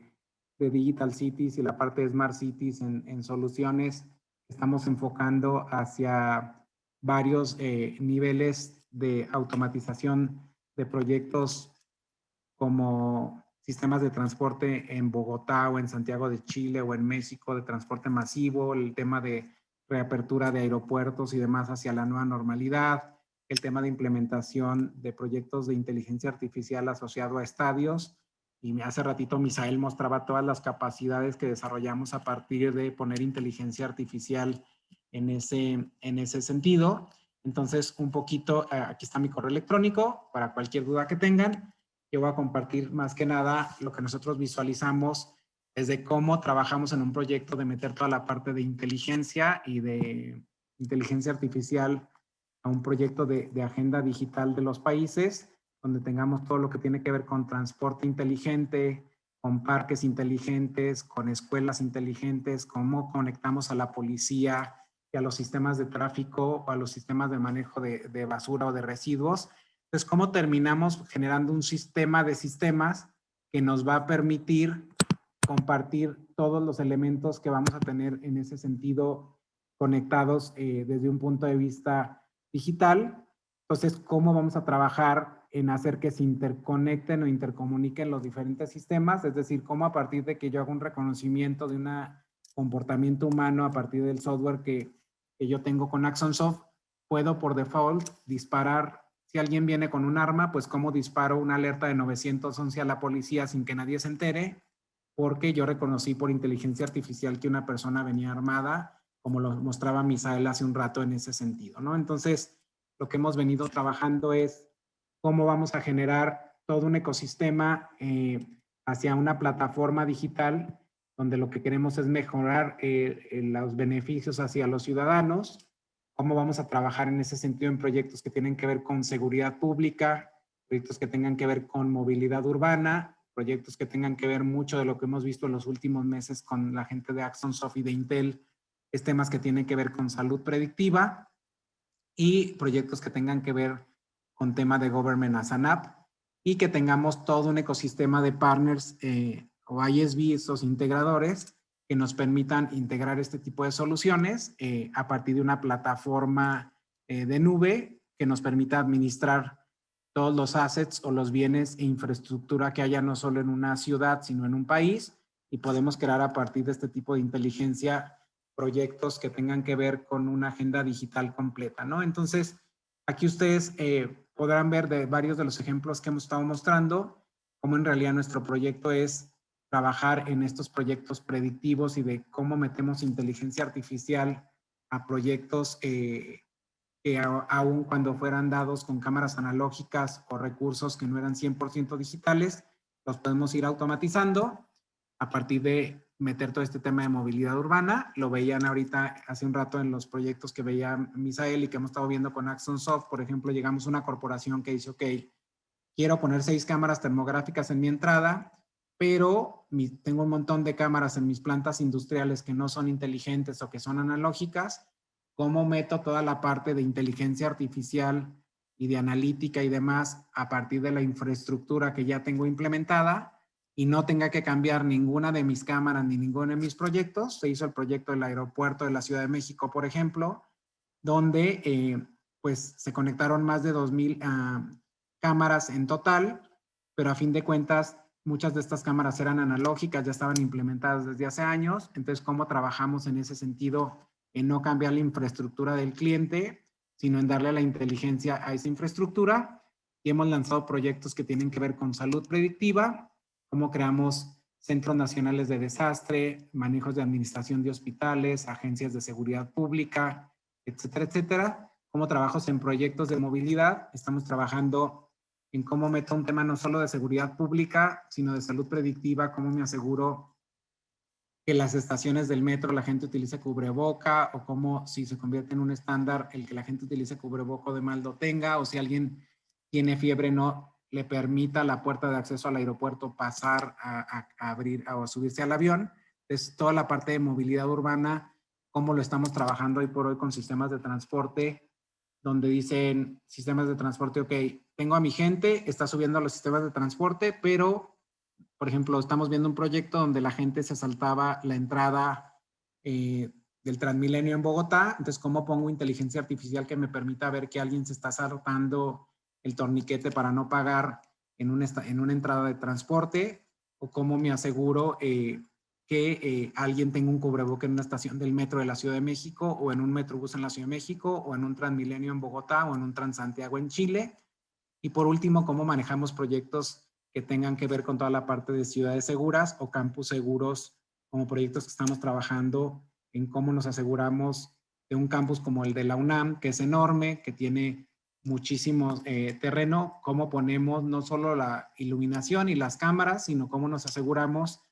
Digital Cities y la parte de Smart Cities en soluciones. Estamos enfocando hacia varios niveles de automatización de proyectos como sistemas de transporte en Bogotá o en Santiago de Chile o en México de transporte masivo, el tema de reapertura de aeropuertos y demás hacia la nueva normalidad, el tema de implementación de proyectos de inteligencia artificial asociado a estadios. Y hace ratito Misael mostraba todas las capacidades que desarrollamos a partir de poner inteligencia artificial en ese sentido. Entonces, un poquito, aquí está mi correo electrónico para cualquier duda que tengan. Yo voy a compartir más que nada lo que nosotros visualizamos desde cómo trabajamos en un proyecto de meter toda la parte de inteligencia y de inteligencia artificial a un proyecto de agenda digital de los países, donde tengamos todo lo que tiene que ver con transporte inteligente, con parques inteligentes, con escuelas inteligentes, cómo conectamos a la policía y a los sistemas de tráfico o a los sistemas de manejo de basura o de residuos. Entonces, cómo terminamos generando un sistema de sistemas que nos va a permitir compartir todos los elementos que vamos a tener en ese sentido conectados desde un punto de vista digital. Entonces, cómo vamos a trabajar en hacer que se interconecten o intercomuniquen los diferentes sistemas, es decir, cómo a partir de que yo hago un reconocimiento de un comportamiento humano a partir del software que yo tengo con AxonSoft, puedo por default disparar. Si alguien viene con un arma, pues cómo disparo una alerta de 911 a la policía sin que nadie se entere, porque yo reconocí por inteligencia artificial que una persona venía armada, como lo mostraba Misael hace un rato en ese sentido, ¿no? Entonces, lo que hemos venido trabajando es cómo vamos a generar todo un ecosistema hacia una plataforma digital donde lo que queremos es mejorar los beneficios hacia los ciudadanos, cómo vamos a trabajar en ese sentido en proyectos que tienen que ver con seguridad pública, proyectos que tengan que ver con movilidad urbana, proyectos que tengan que ver mucho de lo que hemos visto en los últimos meses con la gente de AxonSoft y de Intel, es temas que tienen que ver con salud predictiva y proyectos que tengan que ver con tema de Government as an App y que tengamos todo un ecosistema de partners o ISV, esos integradores, que nos permitan integrar este tipo de soluciones a partir de una plataforma de nube que nos permita administrar todos los assets o los bienes e infraestructura que haya no solo en una ciudad, sino en un país, y podemos crear a partir de este tipo de inteligencia proyectos que tengan que ver con una agenda digital completa, ¿no? Entonces, aquí ustedes podrán ver de varios de los ejemplos que hemos estado mostrando, cómo en realidad nuestro proyecto es trabajar en estos proyectos predictivos y de cómo metemos inteligencia artificial a proyectos que aun cuando fueran dados con cámaras analógicas o recursos que no eran 100% digitales, los podemos ir automatizando a partir de meter todo este tema de movilidad urbana. Lo veían ahorita hace un rato en los proyectos que veía Misael y que hemos estado viendo con AxonSoft. Por ejemplo, llegamos a una corporación que dice, ok, quiero poner 6 cámaras termográficas en mi entrada, pero tengo un montón de cámaras en mis plantas industriales que no son inteligentes o que son analógicas. ¿Cómo meto toda la parte de inteligencia artificial y de analítica y demás a partir de la infraestructura que ya tengo implementada y no tenga que cambiar ninguna de mis cámaras ni ninguno de mis proyectos? Se hizo el proyecto del aeropuerto de la Ciudad de México, por ejemplo, donde pues se conectaron más de 2,000 cámaras en total, pero a fin de cuentas muchas de estas cámaras eran analógicas, ya estaban implementadas desde hace años. Entonces, ¿cómo trabajamos en ese sentido en no cambiar la infraestructura del cliente, sino en darle la inteligencia a esa infraestructura? Y hemos lanzado proyectos que tienen que ver con salud predictiva, cómo creamos centros nacionales de desastre, manejos de administración de hospitales, agencias de seguridad pública, etcétera, etcétera. Como trabajos en proyectos de movilidad, estamos trabajando en cómo meto un tema no solo de seguridad pública, sino de salud predictiva, cómo me aseguro que las estaciones del metro la gente utilice cubreboca, o cómo si se convierte en un estándar el que la gente utilice cubreboca de mal lo tenga, o si alguien tiene fiebre no le permita la puerta de acceso al aeropuerto pasar a abrir o a subirse al avión. Es toda la parte de movilidad urbana, cómo lo estamos trabajando hoy por hoy con sistemas de transporte, donde dicen sistemas de transporte, ok, tengo a mi gente, está subiendo a los sistemas de transporte, pero por ejemplo, estamos viendo un proyecto donde la gente se saltaba la entrada del Transmilenio en Bogotá. Entonces, ¿cómo pongo inteligencia artificial que me permita ver que alguien se está saltando el torniquete para no pagar en una entrada de transporte? ¿O cómo me aseguro que alguien tenga un cubreboca en una estación del metro de la Ciudad de México, o en un metrobús en la Ciudad de México, o en un Transmilenio en Bogotá, o en un Transantiago en Chile? Y por último, ¿cómo manejamos proyectos que tengan que ver con toda la parte de ciudades seguras o campus seguros, como proyectos que estamos trabajando en cómo nos aseguramos de un campus como el de la UNAM, que es enorme, que tiene muchísimo terreno, cómo ponemos no solo la iluminación y las cámaras, sino cómo nos aseguramos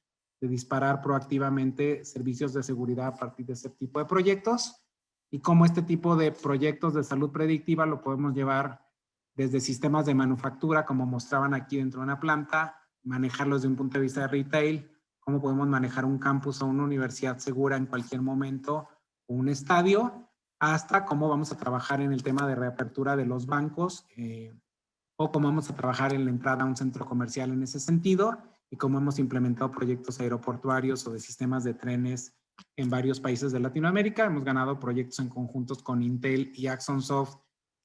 de disparar proactivamente servicios de seguridad a partir de ese tipo de proyectos, y cómo este tipo de proyectos de salud predictiva lo podemos llevar desde sistemas de manufactura, como mostraban aquí dentro de una planta, manejarlos desde un punto de vista de retail, cómo podemos manejar un campus o una universidad segura en cualquier momento, o un estadio, hasta cómo vamos a trabajar en el tema de reapertura de los bancos, o cómo vamos a trabajar en la entrada a un centro comercial en ese sentido, y cómo hemos implementado proyectos aeroportuarios o de sistemas de trenes en varios países de Latinoamérica. Hemos ganado proyectos en conjuntos con Intel y AxonSoft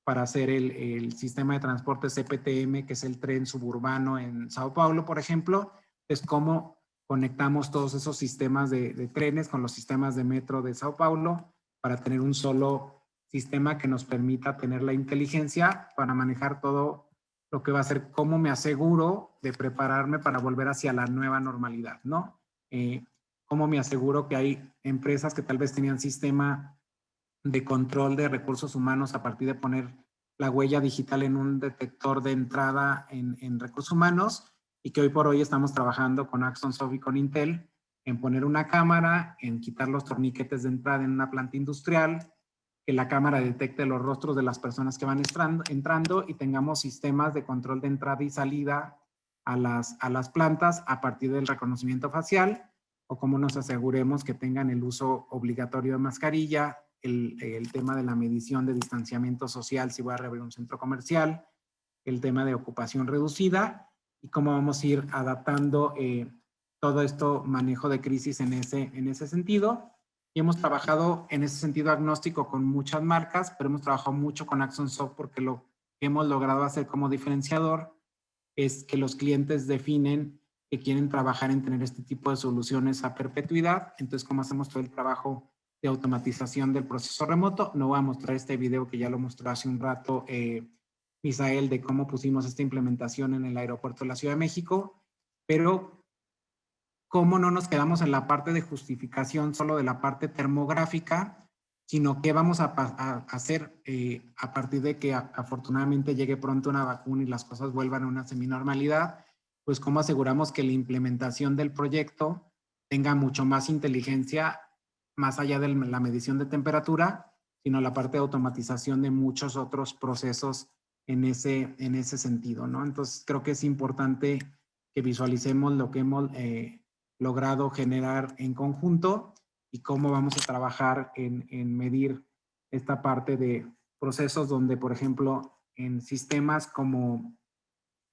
para hacer el sistema de transporte CPTM, que es el tren suburbano en Sao Paulo, por ejemplo. Es cómo conectamos todos esos sistemas de trenes con los sistemas de metro de Sao Paulo para tener un solo sistema que nos permita tener la inteligencia para manejar todo lo que va a ser cómo me aseguro de prepararme para volver hacia la nueva normalidad, ¿no? Cómo me aseguro que hay empresas que tal vez tenían sistema de control de recursos humanos a partir de poner la huella digital en un detector de entrada en recursos humanos, y que hoy por hoy estamos trabajando con AxonSoft y con Intel en poner una cámara, en quitar los torniquetes de entrada en una planta industrial, que la cámara detecte los rostros de las personas que van entrando y tengamos sistemas de control de entrada y salida a las plantas a partir del reconocimiento facial, o cómo nos aseguremos que tengan el uso obligatorio de mascarilla, el tema de la medición de distanciamiento social si voy a reabrir un centro comercial, el tema de ocupación reducida, y cómo vamos a ir adaptando todo esto, manejo de crisis en ese sentido. Y hemos trabajado en ese sentido agnóstico con muchas marcas, pero hemos trabajado mucho con AxonSoft, porque lo que hemos logrado hacer como diferenciador es que los clientes definen que quieren trabajar en tener este tipo de soluciones a perpetuidad. Entonces, como hacemos todo el trabajo de automatización del proceso remoto, no voy a mostrar este video que ya lo mostró hace un rato Misael, de cómo pusimos esta implementación en el aeropuerto de la Ciudad de México, pero cómo no nos quedamos en la parte de justificación solo de la parte termográfica, sino qué vamos a hacer a partir de que afortunadamente llegue pronto una vacuna y las cosas vuelvan a una seminormalidad. Pues cómo aseguramos que la implementación del proyecto tenga mucho más inteligencia, más allá de la medición de temperatura, sino la parte de automatización de muchos otros procesos en ese sentido, ¿no? Entonces creo que es importante que visualicemos lo que hemos logrado generar en conjunto y cómo vamos a trabajar en medir esta parte de procesos donde, por ejemplo, en sistemas como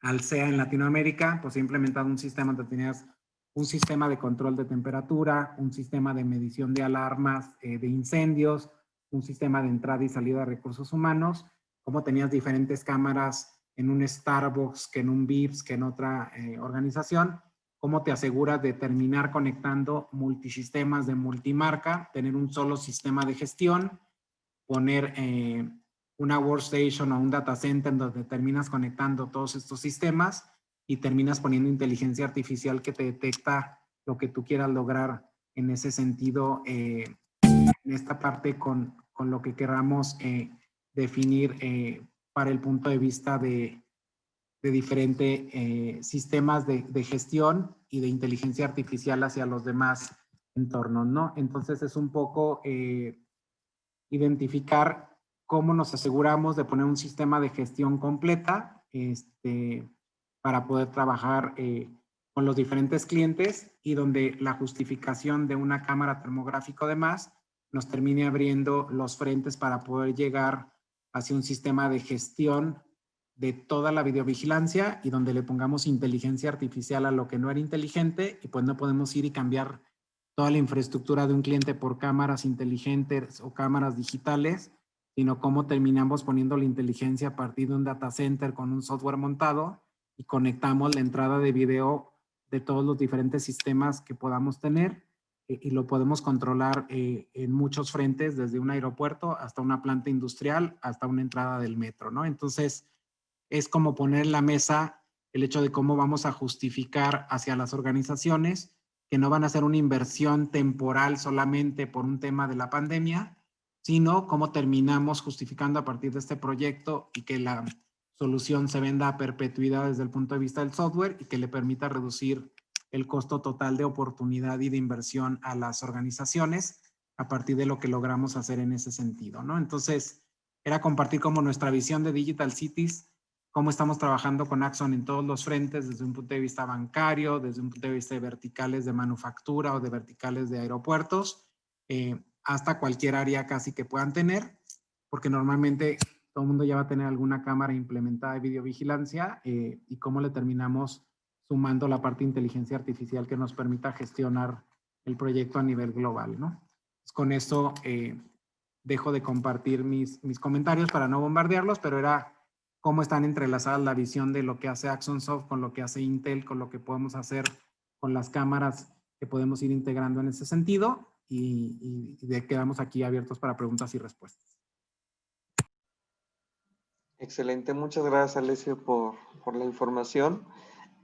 Alsea en Latinoamérica, pues he implementado un sistema donde tenías un sistema de control de temperatura, un sistema de medición de alarmas de incendios, un sistema de entrada y salida de recursos humanos, como tenías diferentes cámaras en un Starbucks, que en un Vips, que en otra organización, cómo te aseguras de terminar conectando multisistemas de multimarca, tener un solo sistema de gestión, poner una workstation o un data center donde terminas conectando todos estos sistemas y terminas poniendo inteligencia artificial que te detecta lo que tú quieras lograr en ese sentido, en esta parte con lo que queramos definir para el punto de vista de diferentes sistemas de gestión y de inteligencia artificial hacia los demás entornos, ¿no? Entonces es un poco identificar cómo nos aseguramos de poner un sistema de gestión completa para poder trabajar con los diferentes clientes, y donde la justificación de una cámara termográfica además nos termine abriendo los frentes para poder llegar hacia un sistema de gestión de toda la videovigilancia y donde le pongamos inteligencia artificial a lo que no era inteligente, y pues no podemos ir y cambiar toda la infraestructura de un cliente por cámaras inteligentes o cámaras digitales, sino cómo terminamos poniendo la inteligencia a partir de un data center con un software montado y conectamos la entrada de video de todos los diferentes sistemas que podamos tener, y lo podemos controlar en muchos frentes, desde un aeropuerto hasta una planta industrial, hasta una entrada del metro, ¿no? Entonces, es como poner en la mesa el hecho de cómo vamos a justificar hacia las organizaciones que no van a hacer una inversión temporal solamente por un tema de la pandemia, sino cómo terminamos justificando a partir de este proyecto y que la solución se venda a perpetuidad desde el punto de vista del software y que le permita reducir el costo total de oportunidad y de inversión a las organizaciones a partir de lo que logramos hacer en ese sentido, ¿no? Entonces, era compartir como nuestra visión de Digital Cities, cómo estamos trabajando con Axon en todos los frentes, desde un punto de vista bancario, desde un punto de vista de verticales de manufactura o de verticales de aeropuertos, hasta cualquier área casi que puedan tener, porque normalmente todo el mundo ya va a tener alguna cámara implementada de videovigilancia, y cómo le terminamos sumando la parte de inteligencia artificial que nos permita gestionar el proyecto a nivel global, ¿no? Pues con eso dejo de compartir mis comentarios para no bombardearlos, pero era cómo están entrelazadas la visión de lo que hace Axon Soft con lo que hace Intel, con lo que podemos hacer con las cámaras que podemos ir integrando en ese sentido, y quedamos aquí abiertos para preguntas y respuestas. Excelente, muchas gracias, Alessio, por la información.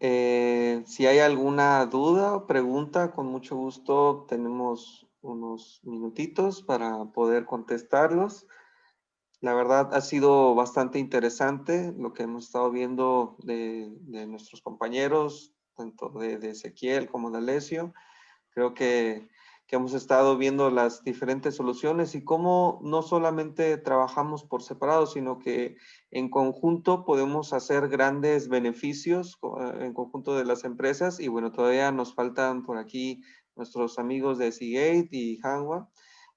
Si hay alguna duda o pregunta, con mucho gusto tenemos unos minutitos para poder contestarlos. La verdad ha sido bastante interesante lo que hemos estado viendo de nuestros compañeros, tanto de Ezequiel como de Alessio. Creo que hemos estado viendo las diferentes soluciones y cómo no solamente trabajamos por separado, sino que en conjunto podemos hacer grandes beneficios en conjunto de las empresas. Y bueno, todavía nos faltan por aquí nuestros amigos de Seagate y Hanwha.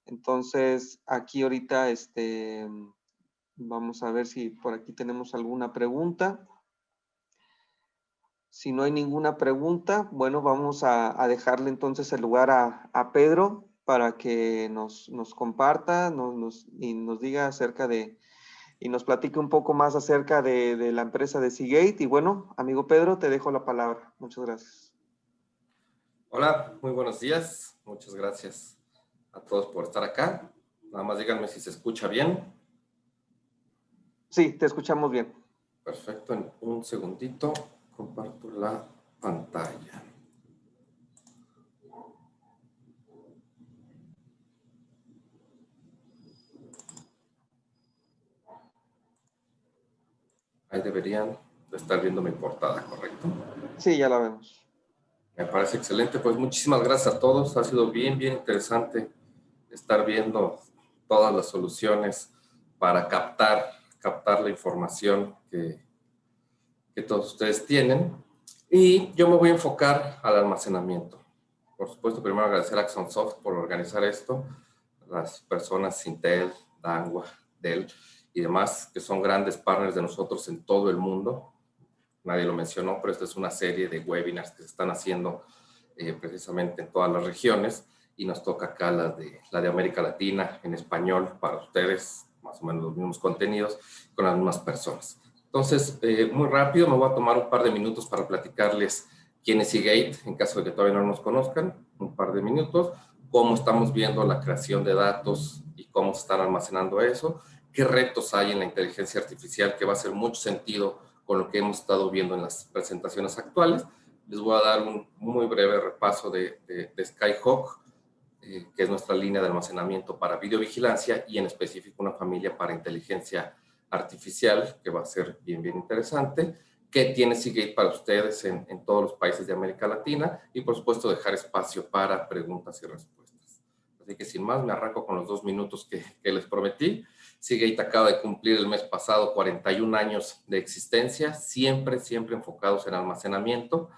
Entonces, aquí ahorita vamos a ver si por aquí tenemos alguna pregunta. Si no hay ninguna pregunta, bueno, vamos a dejarle entonces el lugar a Pedro para que nos comparta y nos diga acerca y nos platique un poco más acerca de la empresa de Seagate. Y bueno, amigo Pedro, te dejo la palabra. Muchas gracias. Hola, muy buenos días. Muchas gracias a todos por estar acá. Nada más díganme si se escucha bien. Sí, te escuchamos bien. Perfecto, en un segundito comparto la pantalla. Ahí deberían de estar viendo mi portada, ¿correcto? Sí, ya la vemos. Me parece excelente. Pues muchísimas gracias a todos. Ha sido bien interesante estar viendo todas las soluciones para captar la información que todos ustedes tienen. Y yo me voy a enfocar al almacenamiento. Por supuesto, primero agradecer a Axon Soft por organizar esto, las personas Intel, Hanwha, Dell y demás, que son grandes partners de nosotros en todo el mundo. Nadie lo mencionó, pero esta es una serie de webinars que se están haciendo precisamente en todas las regiones, y nos toca acá la de América Latina en español para ustedes, más o menos los mismos contenidos, con las mismas personas. Entonces, muy rápido, me voy a tomar un par de minutos para platicarles quién es Seagate, en caso de que todavía no nos conozcan, un par de minutos, cómo estamos viendo la creación de datos y cómo se están almacenando eso, qué retos hay en la inteligencia artificial, que va a hacer mucho sentido con lo que hemos estado viendo en las presentaciones actuales. Les voy a dar un muy breve repaso de Skyhawk, que es nuestra línea de almacenamiento para videovigilancia, y en específico una familia para inteligencia artificial, que va a ser bien interesante, que tiene Seagate para ustedes en todos los países de América Latina, y por supuesto dejar espacio para preguntas y respuestas. Así que sin más, me arranco con los 2 minutos que les prometí. Seagate acaba de cumplir el mes pasado 41 años de existencia, siempre enfocados en almacenamiento,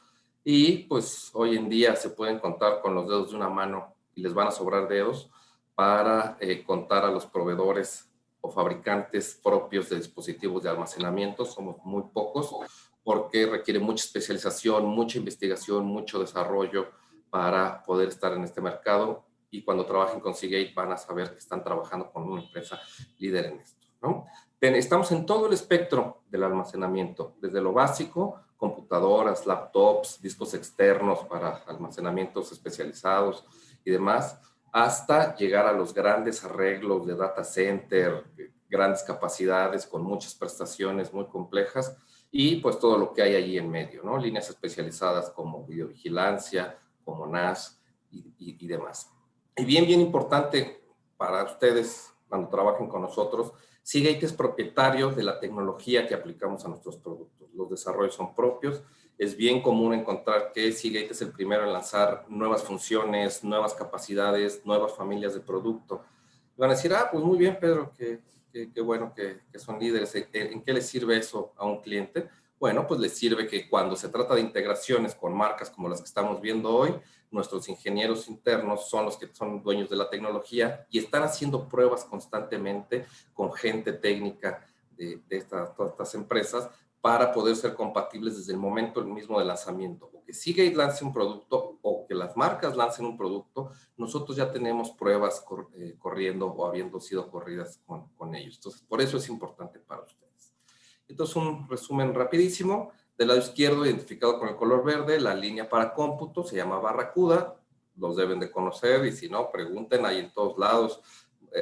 y pues hoy en día se pueden contar con los dedos de una mano y les van a sobrar dedos para contar a los proveedores o fabricantes propios de dispositivos de almacenamiento. Somos muy pocos porque requiere mucha especialización, mucha investigación, mucho desarrollo para poder estar en este mercado. Y cuando trabajen con Seagate van a saber que están trabajando con una empresa líder en esto, ¿no? Estamos en todo el espectro del almacenamiento, desde lo básico, computadoras, laptops, discos externos para almacenamientos especializados y demás, hasta llegar a los grandes arreglos de data center, grandes capacidades con muchas prestaciones muy complejas y pues todo lo que hay allí en medio, ¿no? Líneas especializadas como videovigilancia, como NAS y demás. Y bien importante para ustedes cuando trabajen con nosotros, Seagate es propietario de la tecnología que aplicamos a nuestros productos. Los desarrollos son propios. Es bien común encontrar que Seagate es el primero en lanzar nuevas funciones, nuevas capacidades, nuevas familias de producto. Y van a decir, pues muy bien, Pedro, qué bueno que son líderes. ¿En qué les sirve eso a un cliente? Bueno, pues les sirve que cuando se trata de integraciones con marcas como las que estamos viendo hoy, nuestros ingenieros internos son los que son dueños de la tecnología y están haciendo pruebas constantemente con gente técnica de todas estas empresas para poder ser compatibles desde el momento mismo del lanzamiento. O que Seagate lance un producto o que las marcas lancen un producto, nosotros ya tenemos pruebas corriendo o habiendo sido corridas con ellos. Entonces, por eso es importante para ustedes. Entonces, un resumen rapidísimo. Del lado izquierdo, identificado con el color verde, la línea para cómputo se llama Barracuda. Los deben de conocer y si no, pregunten, hay en todos lados.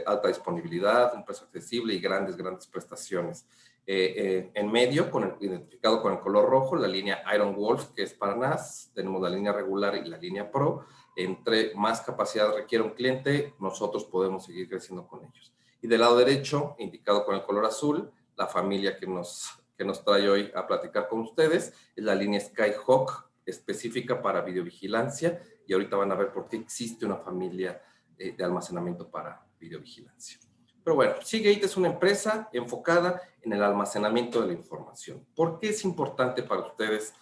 Alta disponibilidad, un precio accesible y grandes prestaciones. En medio, identificado con el color rojo, la línea Iron Wolf, que es para NAS. Tenemos la línea regular y la línea Pro. Entre más capacidad requiere un cliente, nosotros podemos seguir creciendo con ellos. Y del lado derecho, indicado con el color azul, la familia que nos trae hoy a platicar con ustedes es la línea Skyhawk, específica para videovigilancia, y ahorita van a ver por qué existe una familia de almacenamiento para videovigilancia. Pero bueno, Seagate es una empresa enfocada en el almacenamiento de la información. ¿Por qué es importante para ustedes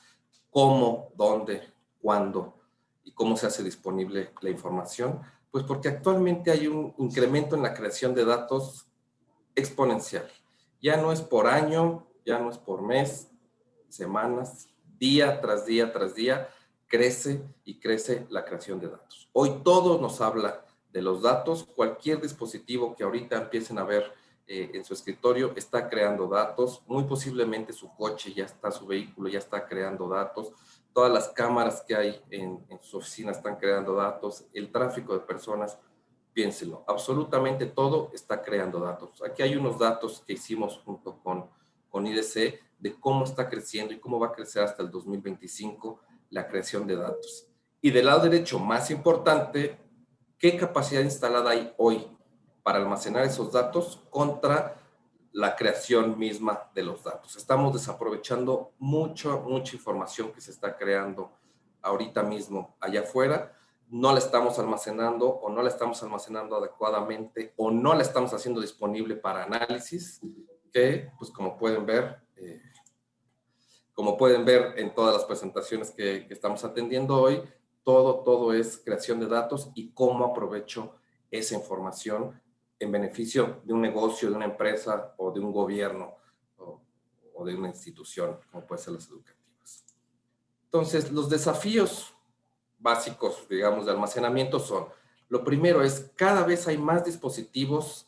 cómo, dónde, cuándo y cómo se hace disponible la información? Pues porque actualmente hay un incremento en la creación de datos exponencial. Ya no es por año, ya no es por mes, semanas, día tras día tras día, crece y crece la creación de datos. Hoy todo nos habla de los datos. Cualquier dispositivo que ahorita empiecen a ver en su escritorio está creando datos. Muy posiblemente su coche ya está, su vehículo ya está creando datos. Todas las cámaras que hay en su oficina están creando datos. El tráfico de personas, piénselo, absolutamente todo está creando datos. Aquí hay unos datos que hicimos junto con IDC de cómo está creciendo y cómo va a crecer hasta el 2025 la creación de datos. Y del lado derecho, más importante, ¿qué capacidad instalada hay hoy para almacenar esos datos contra la creación misma de los datos? Estamos desaprovechando mucha información que se está creando ahorita mismo allá afuera. No la estamos almacenando o no la estamos almacenando adecuadamente o no la estamos haciendo disponible para análisis, que pues como pueden ver en todas las presentaciones que estamos atendiendo hoy, todo es creación de datos y cómo aprovecho esa información en beneficio de un negocio, de una empresa o de un gobierno o de una institución, como pueden ser las educativas. Entonces, los desafíos básicos, digamos, de almacenamiento son, lo primero es, cada vez hay más dispositivos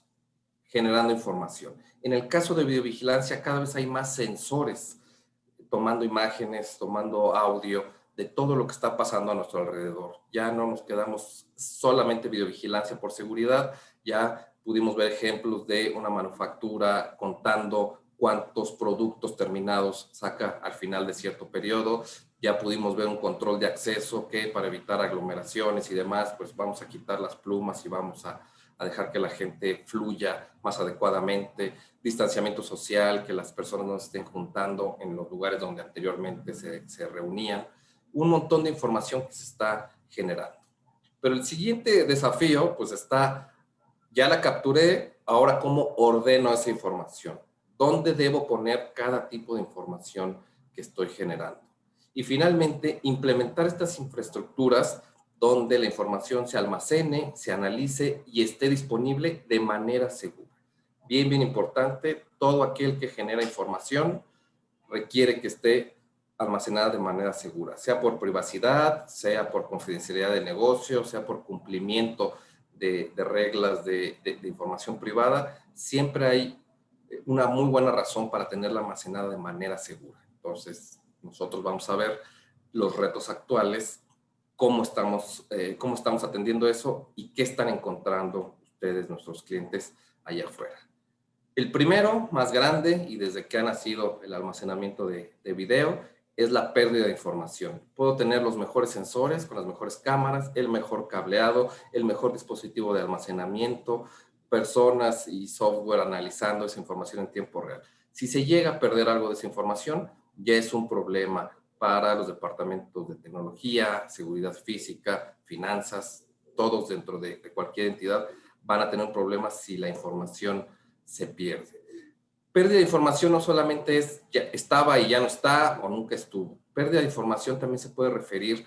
generando información. En el caso de videovigilancia, cada vez hay más sensores tomando imágenes, tomando audio de todo lo que está pasando a nuestro alrededor. Ya no nos quedamos solamente videovigilancia por seguridad, ya pudimos ver ejemplos de una manufactura contando cuántos productos terminados saca al final de cierto periodo. Ya pudimos ver un control de acceso que para evitar aglomeraciones y demás, pues vamos a quitar las plumas y vamos a dejar que la gente fluya más adecuadamente, distanciamiento social, que las personas no se estén juntando en los lugares donde anteriormente se reunían, un montón de información que se está generando. Pero el siguiente desafío, pues está, ya la capturé, ahora cómo ordeno esa información, dónde debo poner cada tipo de información que estoy generando. Y finalmente, implementar estas infraestructuras donde la información se almacene, se analice y esté disponible de manera segura. bien importante, todo aquel que genera información requiere que esté almacenada de manera segura, sea por privacidad, sea por confidencialidad de negocio, sea por cumplimiento de reglas de información privada. Siempre hay una muy buena razón para tenerla almacenada de manera segura. Entonces, nosotros vamos a ver los retos actuales, cómo estamos atendiendo eso y qué están encontrando ustedes, nuestros clientes, allá afuera. El primero, más grande, y desde que ha nacido el almacenamiento de video, es la pérdida de información. Puedo tener los mejores sensores con las mejores cámaras, el mejor cableado, el mejor dispositivo de almacenamiento, personas y software analizando esa información en tiempo real. Si se llega a perder algo de esa información, ya es un problema para los departamentos de tecnología, seguridad física, finanzas, todos dentro de cualquier entidad van a tener un problema si la información se pierde. Pérdida de información no solamente es ya estaba y ya no está o nunca estuvo. Pérdida de información también se puede referir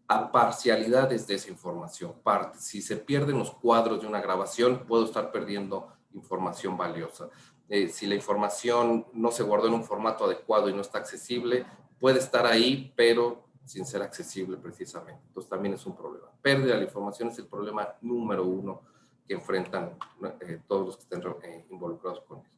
a parcialidades de esa información. Si se pierden los cuadros de una grabación, puedo estar perdiendo información valiosa. Si la información no se guardó en un formato adecuado y no está accesible, puede estar ahí, pero sin ser accesible precisamente. Entonces también es un problema. Pérdida de la información es el problema número 1 que enfrentan todos los que estén involucrados con esto.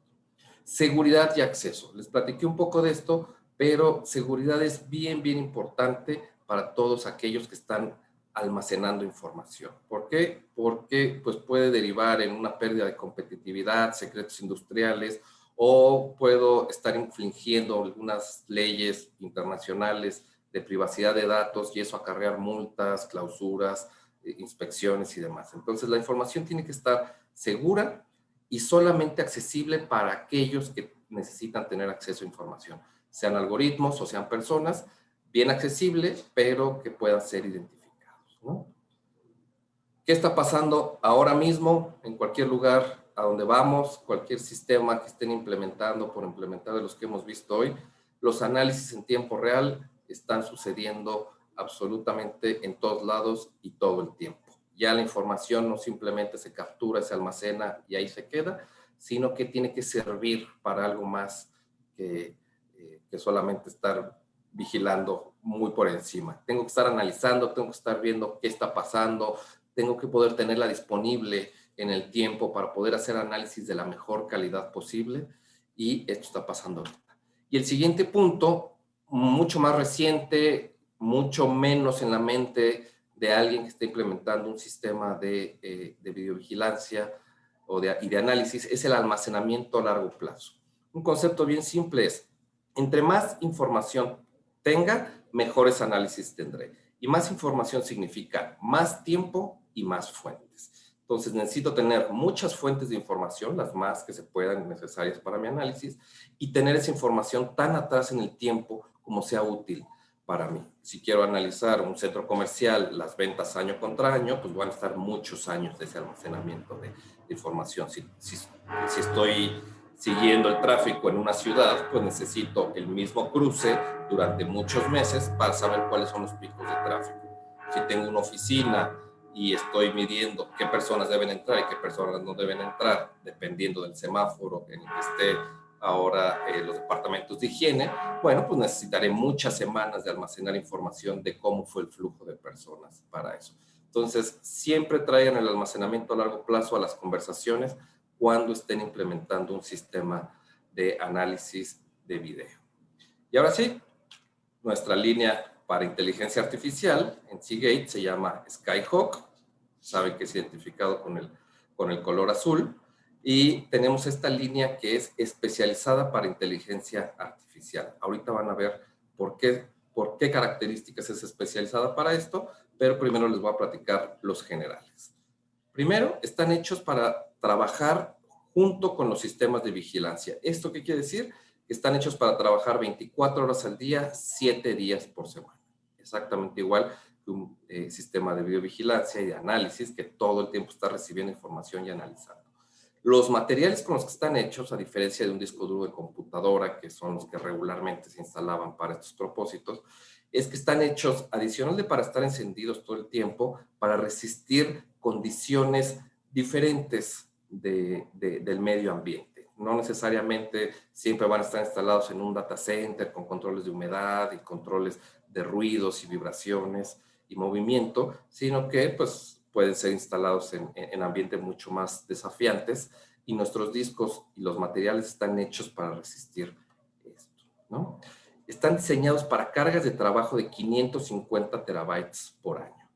Seguridad y acceso. Les platiqué un poco de esto, pero seguridad es bien importante para todos aquellos que están almacenando información. ¿Por qué? Porque pues, puede derivar en una pérdida de competitividad, secretos industriales, o puedo estar infringiendo algunas leyes internacionales de privacidad de datos y eso acarrear multas, clausuras, inspecciones y demás. Entonces, la información tiene que estar segura y solamente accesible para aquellos que necesitan tener acceso a información, sean algoritmos o sean personas, bien accesible, pero que puedan ser identificados, ¿no? ¿Qué está pasando ahora mismo en cualquier lugar a donde vamos, cualquier sistema que estén implementando, por implementar de los que hemos visto hoy? Los análisis en tiempo real están sucediendo absolutamente en todos lados y todo el tiempo. Ya la información no simplemente se captura, se almacena y ahí se queda, sino que tiene que servir para algo más que solamente estar vigilando muy por encima. Tengo que estar analizando, tengo que estar viendo qué está pasando, tengo que poder tenerla disponible en el tiempo para poder hacer análisis de la mejor calidad posible y esto está pasando ahorita. Y el siguiente punto, mucho más reciente, mucho menos en la mente de alguien que está implementando un sistema de videovigilancia y de análisis, es el almacenamiento a largo plazo. Un concepto bien simple es, entre más información tenga, mejores análisis tendré. Y más información significa más tiempo y más fuentes. Entonces necesito tener muchas fuentes de información, las más que se puedan necesarias para mi análisis, y tener esa información tan atrás en el tiempo como sea útil para mí. Si quiero analizar un centro comercial, las ventas año contra año, pues van a estar muchos años de ese almacenamiento de información. Si estoy siguiendo el tráfico en una ciudad, pues necesito el mismo cruce durante muchos meses para saber cuáles son los picos de tráfico. Si tengo una oficina y estoy midiendo qué personas deben entrar y qué personas no deben entrar, dependiendo del semáforo en el que esté ahora los departamentos de higiene, bueno, pues necesitaré muchas semanas de almacenar información de cómo fue el flujo de personas para eso. Entonces, siempre traigan el almacenamiento a largo plazo a las conversaciones cuando estén implementando un sistema de análisis de video. Y ahora sí, nuestra línea para inteligencia artificial en Seagate se llama Skyhawk. Saben que es identificado con el color azul. Y tenemos esta línea que es especializada para inteligencia artificial. Ahorita van a ver por qué características es especializada para esto, pero primero les voy a platicar los generales. Primero, están hechos para trabajar junto con los sistemas de vigilancia. ¿Esto qué quiere decir? Que están hechos para trabajar 24 horas al día, 7 días por semana. Exactamente igual que un sistema de videovigilancia y de análisis que todo el tiempo está recibiendo información y analizando. Los materiales con los que están hechos, a diferencia de un disco duro de computadora, que son los que regularmente se instalaban para estos propósitos, es que están hechos, adicional de para estar encendidos todo el tiempo, para resistir condiciones diferentes del medio ambiente. No necesariamente siempre van a estar instalados en un data center con controles de humedad y controles de ruidos y vibraciones y movimiento, sino que pues, pueden ser instalados en ambientes mucho más desafiantes, y nuestros discos y los materiales están hechos para resistir esto, ¿no? Están diseñados para cargas de trabajo de 550 terabytes por año.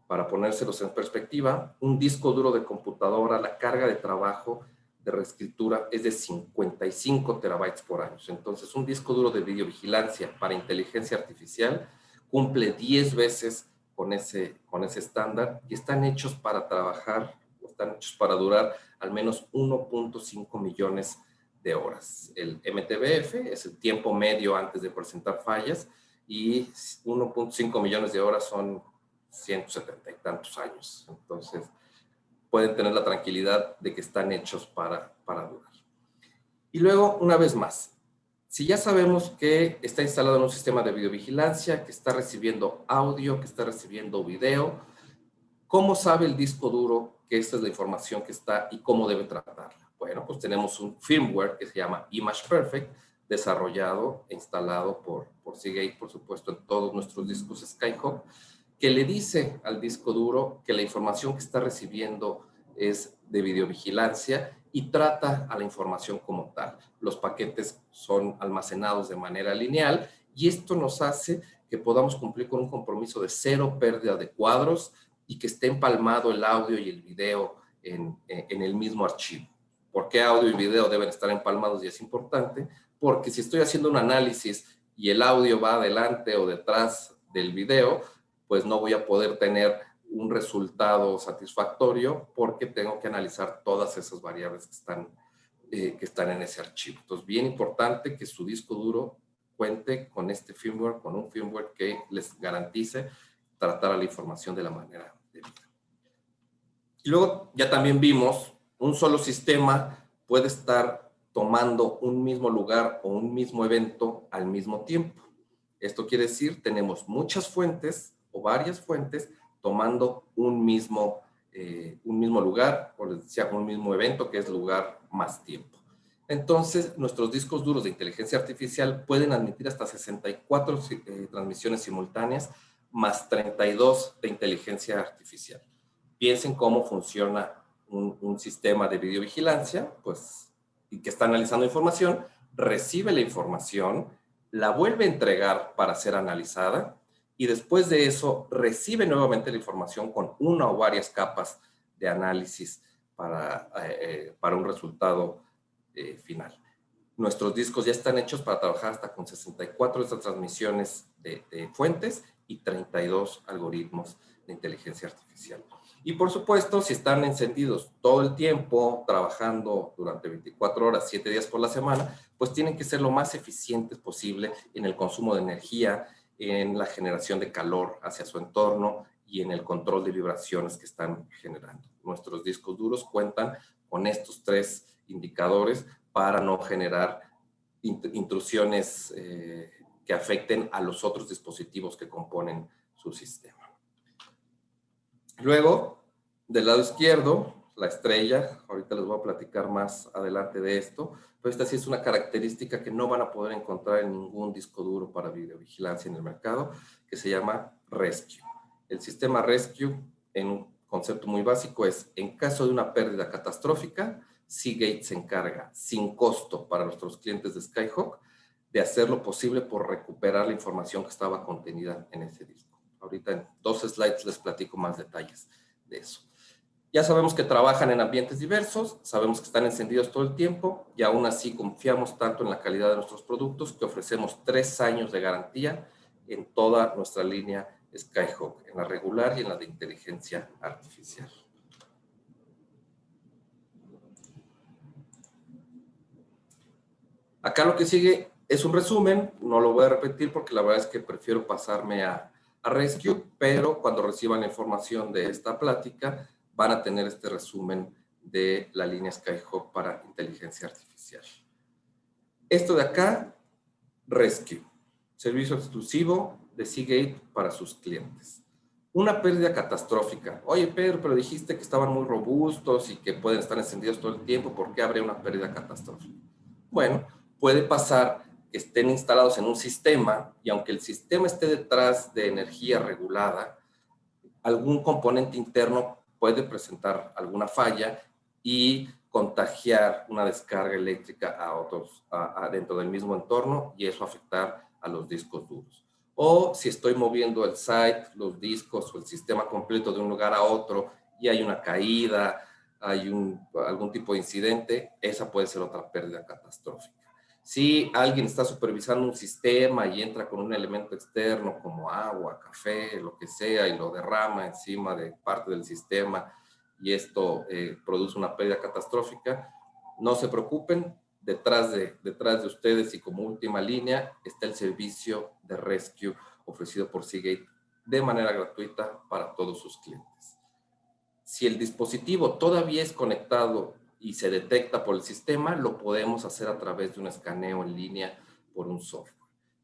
Para ponérselos en perspectiva, un disco duro de computadora, la carga de trabajo de reescritura es de 55 terabytes por año. Entonces, un disco duro de videovigilancia para inteligencia artificial cumple 10 veces con ese estándar, y están hechos para trabajar, están hechos para durar al menos 1.5 millones de horas. El MTBF es el tiempo medio antes de presentar fallas, y 1.5 millones de horas son 170 y tantos años. Entonces, pueden tener la tranquilidad de que están hechos para durar. Y luego, una vez más, si ya sabemos que está instalado en un sistema de videovigilancia, que está recibiendo audio, que está recibiendo video, ¿cómo sabe el disco duro que esta es la información que está y cómo debe tratarla? Bueno, pues tenemos un firmware que se llama Image Perfect, desarrollado e instalado por Seagate, por supuesto, en todos nuestros discos Skyhawk, que le dice al disco duro que la información que está recibiendo es de videovigilancia y trata a la información como tal. Los paquetes son almacenados de manera lineal, y esto nos hace que podamos cumplir con un compromiso de 0 pérdida de cuadros y que esté empalmado el audio y el video en el mismo archivo. ¿Por qué audio y video deben estar empalmados? Y es importante porque si estoy haciendo un análisis y el audio va adelante o detrás del video, pues no voy a poder tener un resultado satisfactorio, porque tengo que analizar todas esas variables que están en ese archivo. Entonces, bien importante que su disco duro cuente con este firmware, con un firmware que les garantice tratar a la información de la manera debida. Y luego ya también vimos, un solo sistema puede estar tomando un mismo lugar o un mismo evento al mismo tiempo. Esto quiere decir, tenemos muchas fuentes o varias fuentes tomando un mismo lugar, o les decía, un mismo evento, que es lugar más tiempo. Entonces, nuestros discos duros de inteligencia artificial pueden admitir hasta 64 transmisiones simultáneas, más 32 de inteligencia artificial. Piensen cómo funciona un sistema de videovigilancia, pues, y que está analizando información, recibe la información, la vuelve a entregar para ser analizada, y después de eso recibe nuevamente la información con una o varias capas de análisis para un resultado final. Nuestros discos ya están hechos para trabajar hasta con 64 de estas transmisiones de fuentes y 32 algoritmos de inteligencia artificial. Y por supuesto, si están encendidos todo el tiempo, trabajando durante 24 horas, 7 días por la semana, pues tienen que ser lo más eficientes posible en el consumo de energía, en la generación de calor hacia su entorno y en el control de vibraciones que están generando. Nuestros discos duros cuentan con estos 3 indicadores para no generar intrusiones que afecten a los otros dispositivos que componen su sistema. Luego, del lado izquierdo, la estrella, ahorita les voy a platicar más adelante de esto, pero esta sí es una característica que no van a poder encontrar en ningún disco duro para videovigilancia en el mercado, que se llama Rescue. El sistema Rescue, en un concepto muy básico, es en caso de una pérdida catastrófica, Seagate se encarga, sin costo para nuestros clientes de Skyhawk, de hacer lo posible por recuperar la información que estaba contenida en ese disco. Ahorita en 2 slides les platico más detalles de eso. Ya sabemos que trabajan en ambientes diversos, sabemos que están encendidos todo el tiempo, y aún así confiamos tanto en la calidad de nuestros productos que ofrecemos 3 años de garantía en toda nuestra línea Skyhawk, en la regular y en la de inteligencia artificial. Acá lo que sigue es un resumen, no lo voy a repetir porque la verdad es que prefiero pasarme a Rescue, pero cuando reciban la información de esta plática van a tener este resumen de la línea Skyhawk para inteligencia artificial. Esto de acá, Rescue, servicio exclusivo de Seagate para sus clientes. Una pérdida catastrófica. Oye, Pedro, pero dijiste que estaban muy robustos y que pueden estar encendidos todo el tiempo. ¿Por qué habría una pérdida catastrófica? Bueno, puede pasar que estén instalados en un sistema y aunque el sistema esté detrás de energía regulada, algún componente interno puede presentar alguna falla y contagiar una descarga eléctrica a otros dentro del mismo entorno y eso afectar a los discos duros. O si estoy moviendo el site, los discos o el sistema completo de un lugar a otro y hay una caída, hay algún tipo de incidente, esa puede ser otra pérdida catastrófica. Si alguien está supervisando un sistema y entra con un elemento externo como agua, café, lo que sea, y lo derrama encima de parte del sistema y esto produce una pérdida catastrófica, no se preocupen, detrás de ustedes y como última línea está el servicio de rescue ofrecido por Seagate de manera gratuita para todos sus clientes. Si el dispositivo todavía es conectado y se detecta por el sistema, lo podemos hacer a través de un escaneo en línea por un software.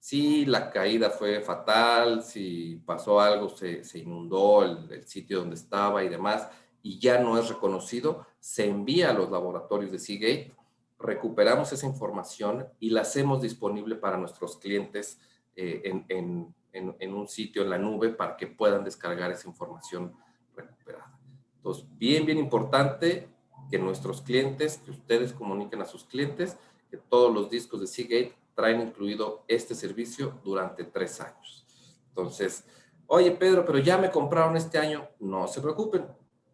Si la caída fue fatal, si pasó algo, se inundó el sitio donde estaba y demás, y ya no es reconocido, se envía a los laboratorios de Seagate, recuperamos esa información y la hacemos disponible para nuestros clientes en un sitio en la nube para que puedan descargar esa información recuperada. Entonces, bien importante que nuestros clientes, que ustedes comuniquen a sus clientes que todos los discos de Seagate traen incluido este servicio durante 3 años. Entonces, oye Pedro, pero ya me compraron este año. No se preocupen.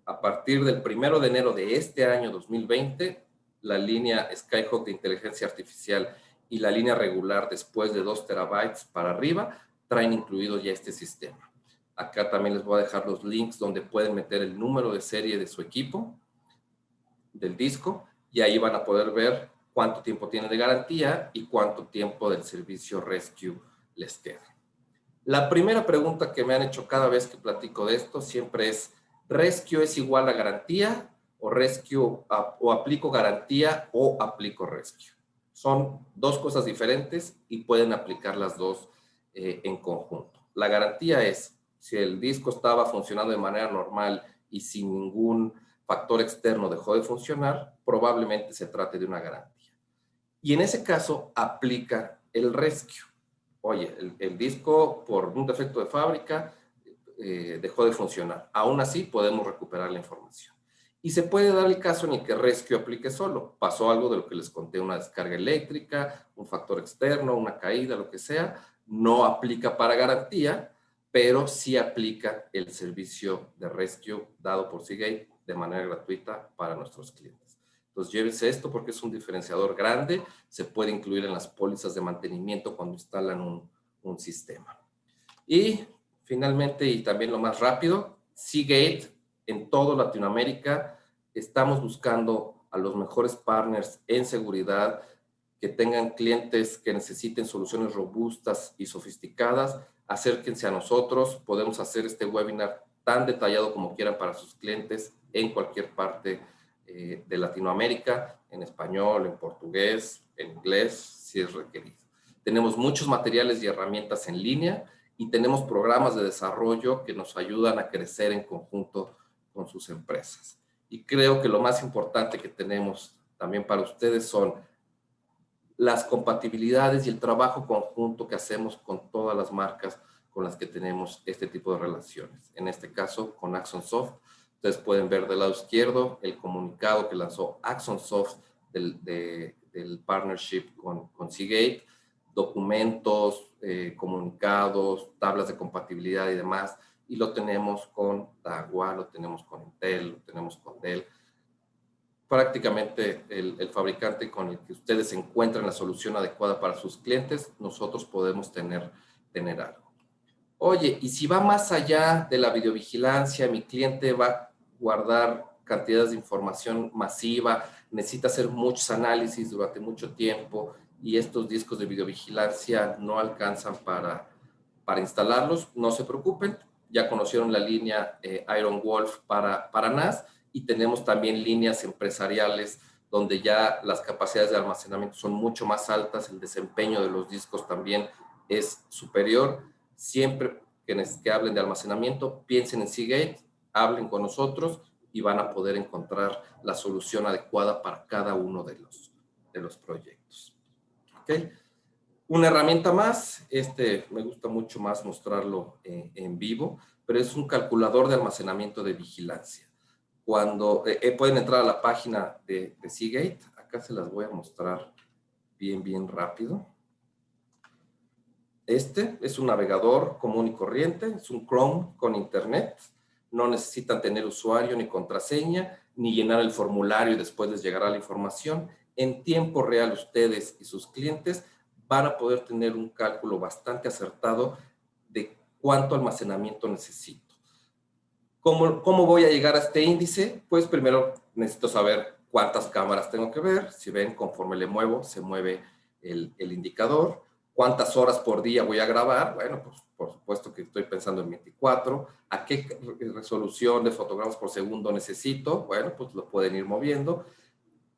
A partir del 1 de enero de este año 2020, la línea Skyhawk de inteligencia artificial y la línea regular después de 2 terabytes para arriba traen incluido ya este sistema. Acá también les voy a dejar los links donde pueden meter el número de serie de su equipo, del disco, y ahí van a poder ver cuánto tiempo tiene de garantía y cuánto tiempo del servicio Rescue les queda. La primera pregunta que me han hecho cada vez que platico de esto siempre es, ¿Rescue es igual a garantía o Rescue o aplico garantía o aplico Rescue? Son 2 cosas diferentes y pueden aplicar las 2 en conjunto. La garantía es, si el disco estaba funcionando de manera normal y sin ningún factor externo dejó de funcionar, probablemente se trate de una garantía. Y en ese caso aplica el Rescue. Oye, el disco por un defecto de fábrica dejó de funcionar. Aún así podemos recuperar la información. Y se puede dar el caso en el que Rescue aplique solo. Pasó algo de lo que les conté, una descarga eléctrica, un factor externo, una caída, lo que sea. No aplica para garantía, pero sí aplica el servicio de Rescue dado por Seagate de manera gratuita para nuestros clientes. Entonces llévense esto porque es un diferenciador grande, se puede incluir en las pólizas de mantenimiento cuando instalan un sistema. Y finalmente, y también lo más rápido, Seagate en toda Latinoamérica estamos buscando a los mejores partners en seguridad que tengan clientes que necesiten soluciones robustas y sofisticadas. Acérquense a nosotros, podemos hacer este webinar tan detallado como quieran para sus clientes en cualquier parte de Latinoamérica, en español, en portugués, en inglés, si es requerido. Tenemos muchos materiales y herramientas en línea y tenemos programas de desarrollo que nos ayudan a crecer en conjunto con sus empresas. Y creo que lo más importante que tenemos también para ustedes son las compatibilidades y el trabajo conjunto que hacemos con todas las marcas con las que tenemos este tipo de relaciones. En este caso, con Axon Soft. Ustedes pueden ver del lado izquierdo el comunicado que lanzó Axon Soft del partnership con Seagate, documentos, comunicados, tablas de compatibilidad y demás. Y lo tenemos con Dahua, lo tenemos con Intel, lo tenemos con Dell. Prácticamente el fabricante con el que ustedes encuentran la solución adecuada para sus clientes, nosotros podemos tener algo. Oye, y si va más allá de la videovigilancia, mi cliente va a guardar cantidades de información masiva, necesita hacer muchos análisis durante mucho tiempo y estos discos de videovigilancia no alcanzan para instalarlos, no se preocupen, ya conocieron la línea Iron Wolf para NAS y tenemos también líneas empresariales donde ya las capacidades de almacenamiento son mucho más altas, el desempeño de los discos también es superior. Siempre que hablen de almacenamiento, piensen en Seagate, hablen con nosotros y van a poder encontrar la solución adecuada para cada uno de los proyectos. ¿Okay? Una herramienta más, me gusta mucho más mostrarlo en vivo, pero es un calculador de almacenamiento de vigilancia. Cuando pueden entrar a la página de Seagate, acá se las voy a mostrar bien rápido. Este es un navegador común y corriente, es un Chrome con internet. No necesitan tener usuario ni contraseña, ni llenar el formulario y después les llegará la información. En tiempo real ustedes y sus clientes van a poder tener un cálculo bastante acertado de cuánto almacenamiento necesito. ¿Cómo voy a llegar a este índice? Pues primero necesito saber cuántas cámaras tengo que ver. Si ven, conforme le muevo, se mueve el indicador. ¿Cuántas horas por día voy a grabar? Bueno, pues por supuesto que estoy pensando en 24. ¿A qué resolución de fotogramas por segundo necesito? Bueno, pues lo pueden ir moviendo.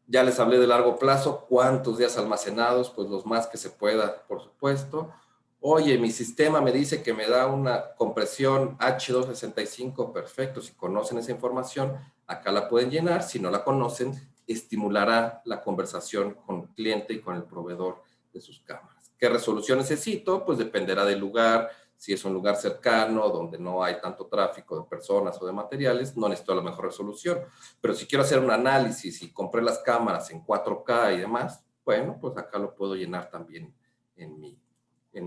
Ya les hablé de largo plazo. ¿Cuántos días almacenados? Pues los más que se pueda, por supuesto. Oye, mi sistema me dice que me da una compresión H265. Perfecto. Si conocen esa información, acá la pueden llenar. Si no la conocen, estimulará la conversación con el cliente y con el proveedor de sus cámaras. ¿Qué resolución necesito? Pues dependerá del lugar. Si es un lugar cercano, donde no hay tanto tráfico de personas o de materiales, no necesito la mejor resolución. Pero si quiero hacer un análisis y compré las cámaras en 4K y demás, bueno, pues acá lo puedo llenar también en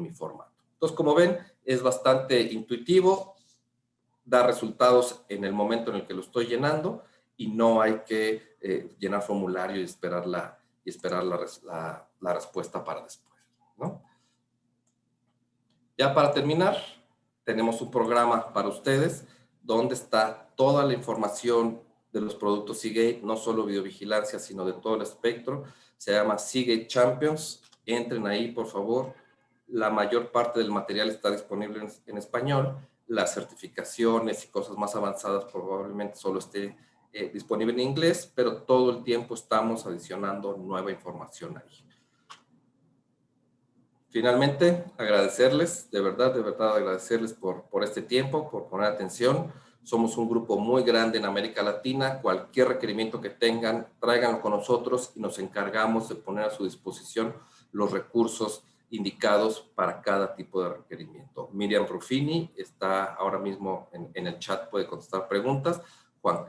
mi formato. Entonces, como ven, es bastante intuitivo, da resultados en el momento en el que lo estoy llenando y no hay que llenar formulario y esperar la respuesta para después, ¿no? Ya para terminar, tenemos un programa para ustedes donde está toda la información de los productos Seagate, no solo videovigilancia, sino de todo el espectro. Se llama Seagate Champions. Entren ahí, por favor. La mayor parte del material está disponible en español. Las certificaciones y cosas más avanzadas probablemente solo esté disponible en inglés, pero todo el tiempo estamos adicionando nueva información ahí. Finalmente, agradecerles, de verdad agradecerles por este tiempo, por poner atención. Somos un grupo muy grande en América Latina. Cualquier requerimiento que tengan, tráiganlo con nosotros y nos encargamos de poner a su disposición los recursos indicados para cada tipo de requerimiento. Miriam Ruffini está ahora mismo en el chat, puede contestar preguntas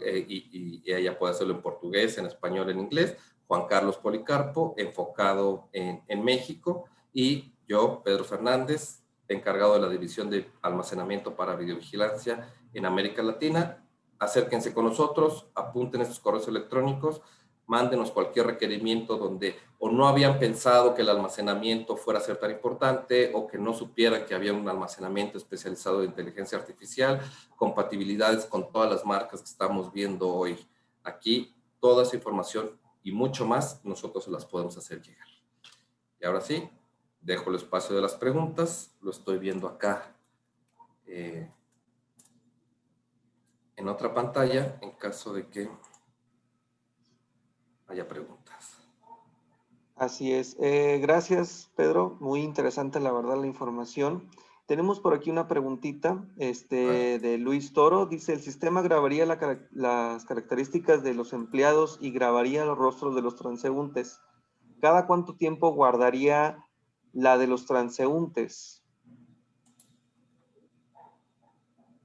y ella puede hacerlo en portugués, en español, en inglés. Juan Carlos Policarpo, enfocado en México, y yo, Pedro Fernández, encargado de la división de almacenamiento para videovigilancia en América Latina. Acérquense con nosotros, apunten estos correos electrónicos, mándenos cualquier requerimiento donde o no habían pensado que el almacenamiento fuera a ser tan importante o que no supieran que había un almacenamiento especializado de inteligencia artificial, compatibilidades con todas las marcas que estamos viendo hoy. Aquí, toda esa información y mucho más, nosotros se las podemos hacer llegar. Y ahora sí, dejo el espacio de las preguntas. Lo estoy viendo acá en otra pantalla, en caso de que haya preguntas. Así es. Gracias, Pedro. Muy interesante, la verdad, la información. Tenemos por aquí una preguntita de Luis Toro. Dice, ¿el sistema grabaría las características de los empleados y grabaría los rostros de los transeúntes? ¿Cada cuánto tiempo guardaría la de los transeúntes?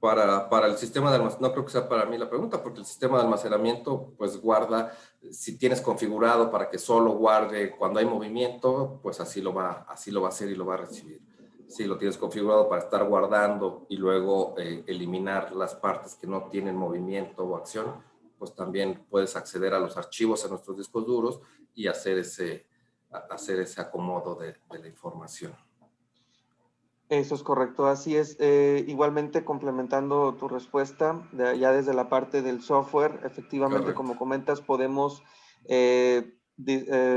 Para el sistema de almacenamiento, no creo que sea para mí la pregunta, porque el sistema de almacenamiento pues guarda, si tienes configurado para que solo guarde cuando hay movimiento, pues así lo va a hacer y lo va a recibir. Si lo tienes configurado para estar guardando y luego eliminar las partes que no tienen movimiento o acción, pues también puedes acceder a los archivos en nuestros discos duros y hacer ese acomodo de la información. Eso es correcto, así es. Igualmente, complementando tu respuesta, ya desde la parte del software, efectivamente, Correcto. como comentas, podemos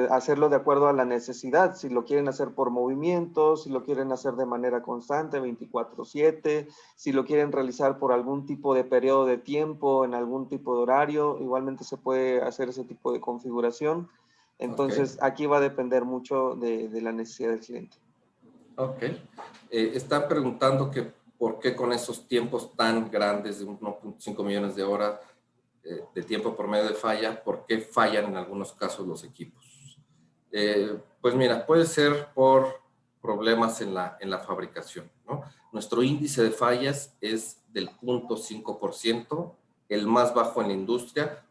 hacerlo de acuerdo a la necesidad. Si lo quieren hacer por movimiento, si lo quieren hacer de manera constante, 24/7, si lo quieren realizar por algún tipo de periodo de tiempo, en algún tipo de horario, igualmente se puede hacer ese tipo de configuración. Entonces, aquí va a depender mucho de la necesidad del cliente. Ok. Están preguntando que por qué con esos tiempos tan grandes de 1.5 millones de horas de tiempo por medio de falla, por qué fallan en algunos casos los equipos. Pues mira, puede ser por problemas en la fabricación, ¿no? Nuestro índice de fallas es del 0.5%, el más bajo en la industria.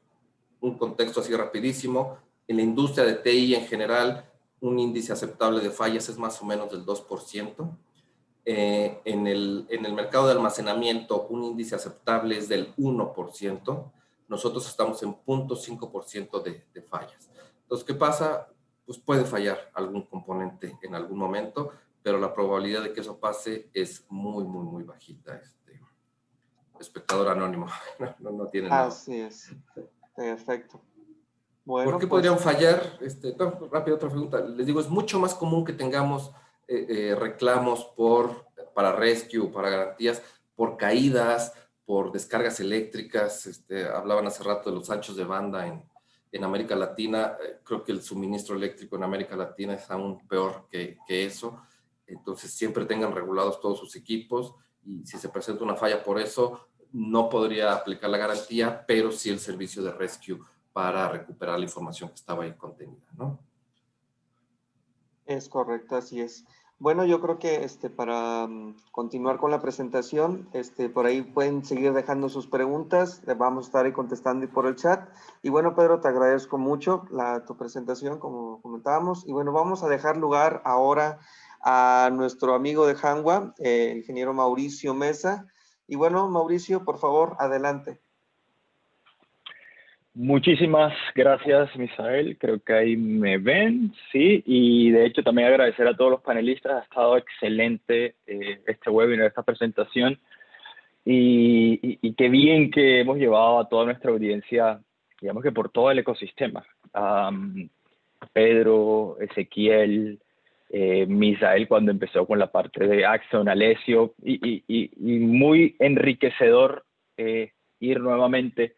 Un contexto así rapidísimo, en la industria de TI en general, un índice aceptable de fallas es más o menos del 2%. En el mercado de almacenamiento, un índice aceptable es del 1%. Nosotros estamos en 0.5% de fallas. Entonces, ¿qué pasa? Pues puede fallar algún componente en algún momento, pero la probabilidad de que eso pase es muy, muy, muy bajita. Espectador anónimo, no tiene nada. Así es. Perfecto. Bueno, ¿por qué pues, podrían fallar? Rápido, otra pregunta. Les digo, es mucho más común que tengamos reclamos para rescue, para garantías, por caídas, por descargas eléctricas. Hablaban hace rato de los anchos de banda en América Latina. Creo que el suministro eléctrico en América Latina es aún peor que eso. Entonces, siempre tengan regulados todos sus equipos y si se presenta una falla por eso, no podría aplicar la garantía, pero sí el servicio de rescue para recuperar la información que estaba ahí contenida, ¿no? es correcto, así es. Bueno, yo creo que para continuar con la presentación, por ahí pueden seguir dejando sus preguntas, vamos a estar ahí contestando por el chat. Y bueno, Pedro, te agradezco mucho tu presentación, como comentábamos. Y bueno, vamos a dejar lugar ahora a nuestro amigo de Hanwha, el ingeniero Mauricio Mesa. Y bueno, Mauricio, por favor, adelante. Muchísimas gracias, Misael. Creo que ahí me ven, sí. Y de hecho también agradecer a todos los panelistas. Ha estado excelente este webinar, esta presentación. Y qué bien que hemos llevado a toda nuestra audiencia, digamos que por todo el ecosistema. Pedro, Ezequiel, Misael cuando empezó con la parte de Axon, Alessio. Y muy enriquecedor ir nuevamente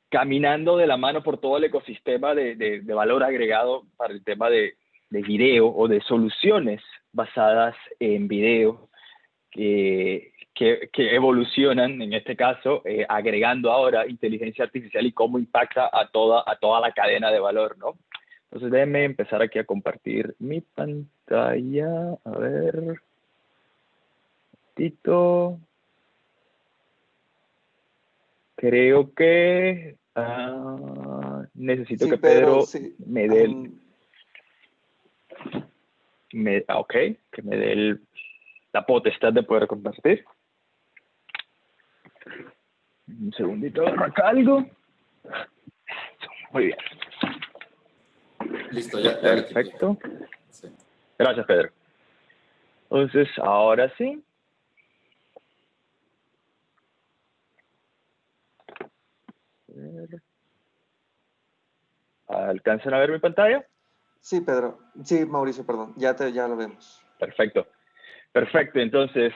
caminando de la mano por todo el ecosistema de valor agregado para el tema de video o de soluciones basadas en video que evolucionan, en este caso, agregando ahora inteligencia artificial y cómo impacta a toda la cadena de valor, ¿no? Entonces, déjenme empezar aquí a compartir mi pantalla. A ver. Un ratito. Creo que necesito Sí, que Pedro sí. me dé que me dé la potestad de poder compartir. Un segundito, arranca algo. Muy bien. Listo, ya. Perfecto. Sí. Gracias, Pedro. Entonces, ahora sí. ¿Alcanzan a ver mi pantalla? Sí, Pedro. Sí, Mauricio, perdón. Ya lo vemos. Perfecto. Perfecto. Entonces,